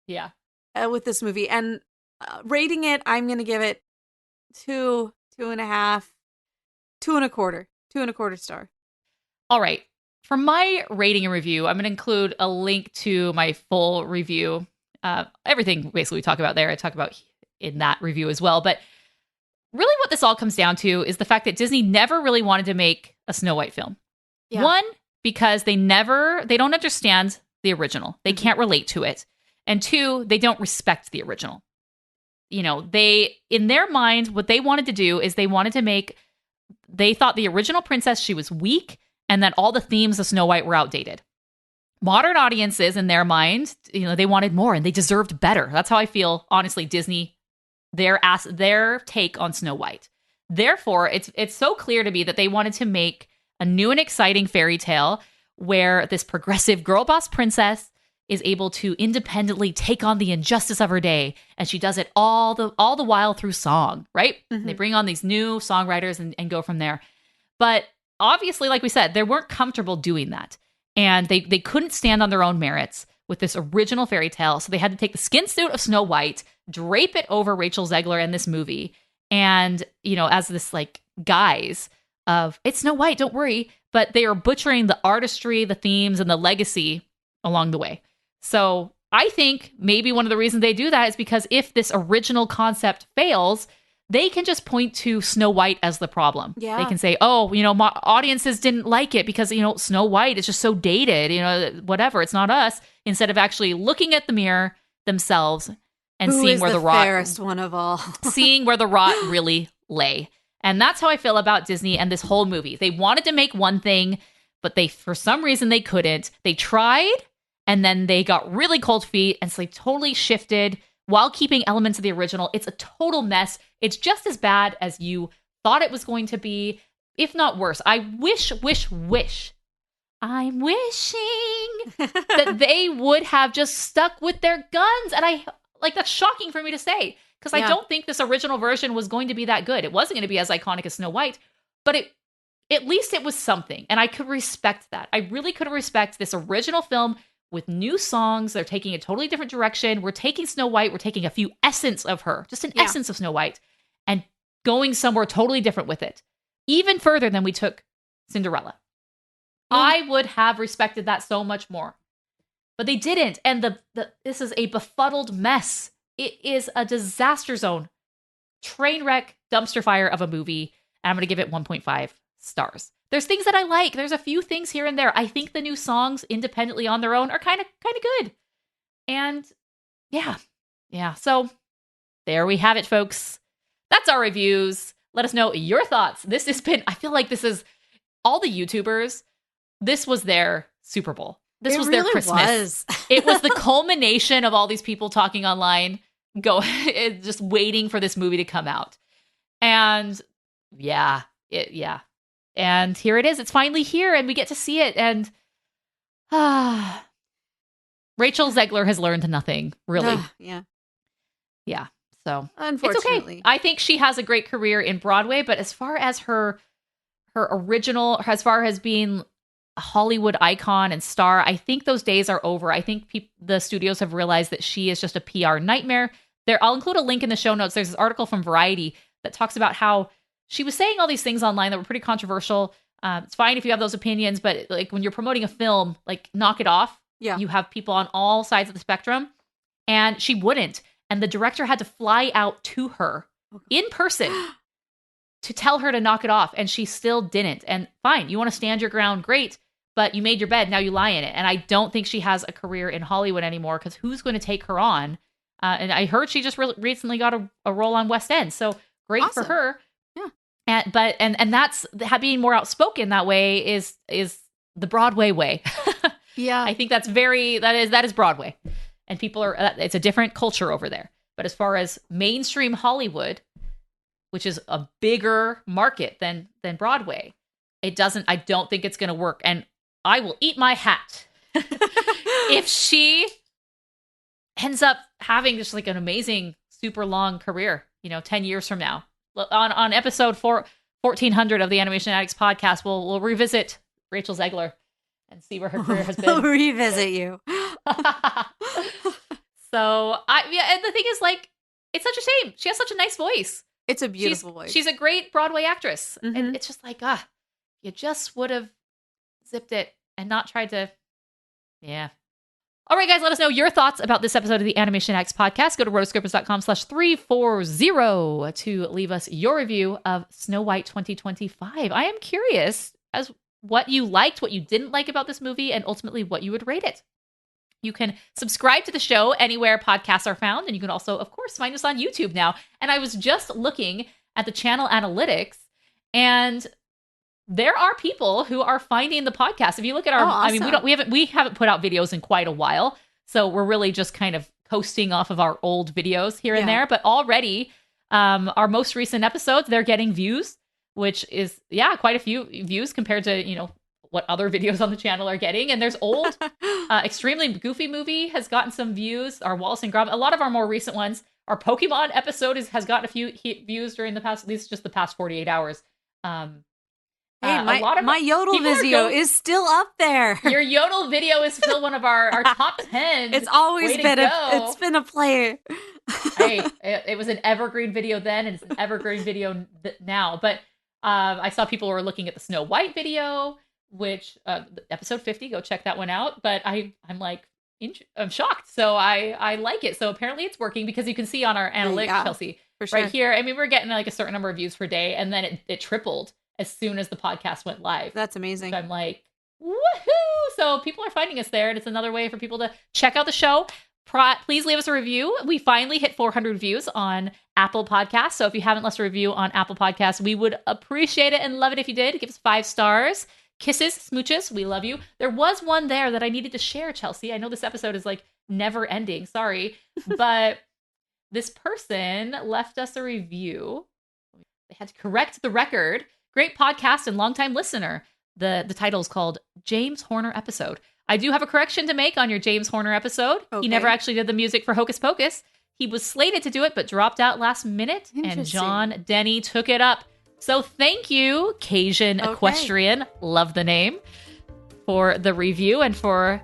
S12: Yeah.
S6: With this movie. And rating it, I'm going to give it 2.5, 2.25 star.
S12: All right. For my rating and review, I'm going to include a link to my full review. Everything basically we talk about there, I talk about in that review as well. But really what this all comes down to is the fact that Disney never really wanted to make a Snow White film. Yeah. One, because they don't understand the original. They can't relate to it. And two, they don't respect the original. You know, in their mind, what they wanted to do is they thought the original princess, she was weak, and that all the themes of Snow White were outdated. Modern audiences, in their mind, you know, they wanted more and they deserved better. That's how I feel, honestly, Disney, their take on Snow White. Therefore, it's so clear to me that they wanted to make a new and exciting fairy tale where this progressive girl boss princess is able to independently take on the injustice of her day, and she does it all the while through song, right? Mm-hmm. They bring on these new songwriters and go from there. But obviously, like we said, they weren't comfortable doing that, and they couldn't stand on their own merits with this original fairy tale, so they had to take the skin suit of Snow White, drape it over Rachel Zegler in this movie, and, you know, as this like guise of, it's Snow White, don't worry, but they are butchering the artistry, the themes, and the legacy along the way. So I think maybe one of the reasons they do that is because if this original concept fails, they can just point to Snow White as the problem. Yeah. They can say, oh, you know, audiences didn't like it because, you know, Snow White is just so dated, you know, whatever, it's not us, instead of actually looking at the mirror themselves and seeing where the rot,
S6: fairest one of all.
S12: seeing where the rot really lay. And that's how I feel about Disney and this whole movie. They wanted to make one thing, but for some reason they couldn't. They tried, and then they got really cold feet, and so they totally shifted while keeping elements of the original. It's a total mess. It's just as bad as you thought it was going to be, if not worse. I'm wishing that they would have just stuck with their guns. And that's shocking for me to say, because I don't think this original version was going to be that good. It wasn't going to be as iconic as Snow White, but at least it was something. And I could respect that. I really could respect this original film with new songs. They're taking a totally different direction. We're taking Snow White. We're taking a few essence of her, just an essence of Snow White, and going somewhere totally different with it. Even further than we took Cinderella. I would have respected that so much more. But they didn't. And this is a befuddled mess. It is a disaster zone. Train wreck, dumpster fire of a movie. And I'm going to give it 1.5 stars. There's things that I like. There's a few things here and there. I think the new songs independently on their own are kind of good. And yeah. So there we have it, folks. That's our reviews. Let us know your thoughts. I feel like this is all the YouTubers. This was their Super Bowl. This was their Christmas. It was the culmination of all these people talking online, just waiting for this movie to come out. And yeah. And here it is. It's finally here, and we get to see it. And Rachel Zegler has learned nothing, really. Yeah. So
S6: unfortunately,
S12: it's okay. I think she has a great career in Broadway, but as far as her original, as far as being a Hollywood icon and star, I think those days are over. I think the studios have realized that she is just a PR nightmare. I'll include a link in the show notes. There's this article from Variety that talks about how she was saying all these things online that were pretty controversial. It's fine if you have those opinions, but like when you're promoting a film, like knock it off. Yeah. You have people on all sides of the spectrum, and she wouldn't. And the director had to fly out to her in person to tell her to knock it off. And she still didn't. And fine, you want to stand your ground, great. But you made your bed, now you lie in it. And I don't think she has a career in Hollywood anymore, because who's going to take her on? And I heard she just recently got a role on West End. So great for her.
S6: Yeah.
S12: And that's being more outspoken that way is the Broadway way.
S6: Yeah.
S12: I think that is Broadway. And people it's a different culture over there. But as far as mainstream Hollywood, which is a bigger market than Broadway, I don't think it's going to work. And I will eat my hat if she ends up having just like an amazing, super long career, 10 years from now. On episode 1400 of the Animation Addicts podcast, we'll revisit Rachel Zegler and see where her career has been.
S6: We'll revisit you.
S12: So, and the thing is, like, it's such a shame. She has such a nice voice.
S6: It's a beautiful voice.
S12: She's a great Broadway actress. Mm-hmm. And it's just like, you just would have zipped it and not tried to, yeah. All right, guys, let us know your thoughts about this episode of the Animation Addicts podcast. Go to rotoscopers.com/340 to leave us your review of Snow White 2025. I am curious as what you liked, what you didn't like about this movie, and ultimately what you would rate it. You can subscribe to the show anywhere podcasts are found, and you can also, of course, find us on YouTube now. And I was just looking at the channel analytics, and there are people who are finding the podcast. If you look at our,
S6: awesome.
S12: I mean, we haven't put out videos in quite a while, so we're really just kind of coasting off of our old videos here and there. But already, our most recent episodes, they're getting views, which is quite a few views compared to what other videos on the channel are getting. And there's old, extremely goofy movie has gotten some views. Our Wallace and Gromit, a lot of our more recent ones. Our Pokemon episode has gotten a few views during the past, at least just the past 48 hours.
S6: Hey, my Yodel video is still up there.
S12: Your Yodel video is still one of our top 10.
S6: It's always been a player.
S12: Hey, it was an evergreen video then, and it's an evergreen video now. But I saw people were looking at the Snow White video, which episode 50, go check that one out. But I'm shocked. So I like it. So apparently it's working because you can see on our analytics, Chelsea,
S6: for sure.
S12: right here. I mean, we're getting like a certain number of views per day, and then it tripled as soon as the podcast went live.
S6: That's amazing.
S12: So I'm like, woohoo! So people are finding us there, and it's another way for people to check out the show. Please leave us a review. We finally hit 400 views on Apple Podcasts. So if you haven't left a review on Apple Podcasts, we would appreciate it and love it if you did. Give us 5 stars. Kisses, smooches, we love you. There was one there that I needed to share, Chelsea. I know this episode is like never ending. Sorry. But this person left us a review. They had to correct the record. Great podcast and longtime listener. The title is called James Horner Episode. I do have a correction to make on your James Horner episode. Okay. He never actually did the music for Hocus Pocus. He was slated to do it, but dropped out last minute. And John Denny took it up. So thank you, Cajun Equestrian. Love the name. For the review and for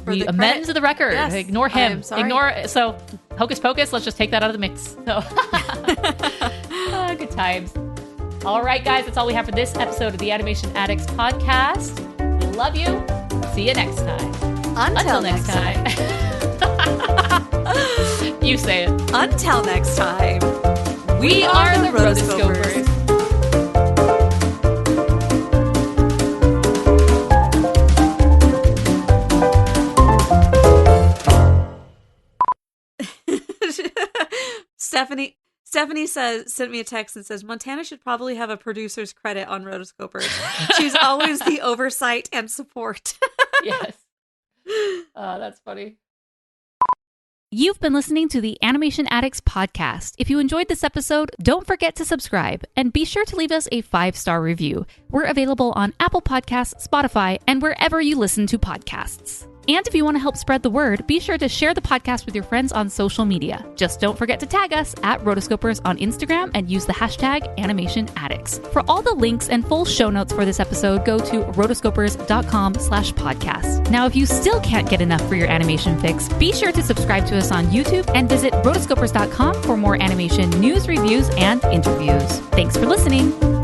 S12: the amends of the record. Yes. Ignore him. So Hocus Pocus, let's just take that out of the mix. So good times. All right, guys, that's all we have for this episode of the Animation Addicts podcast. We love you. See you next time.
S6: Until next time.
S12: You say it.
S6: Until next time.
S12: We are the Rotoscopers.
S6: Stephanie sent me a text and says, Montana should probably have a producer's credit on Rotoscopers. She's always the oversight and support.
S12: Yes. Oh, that's funny.
S3: You've been listening to the Animation Addicts podcast. If you enjoyed this episode, don't forget to subscribe and be sure to leave us a 5-star review. We're available on Apple Podcasts, Spotify, and wherever you listen to podcasts. And if you want to help spread the word, be sure to share the podcast with your friends on social media. Just don't forget to tag us at Rotoscopers on Instagram and use the hashtag AnimationAddicts. For all the links and full show notes for this episode, go to rotoscopers.com/podcast. Now, if you still can't get enough for your animation fix, be sure to subscribe to us on YouTube and visit rotoscopers.com for more animation news, reviews, and interviews. Thanks for listening.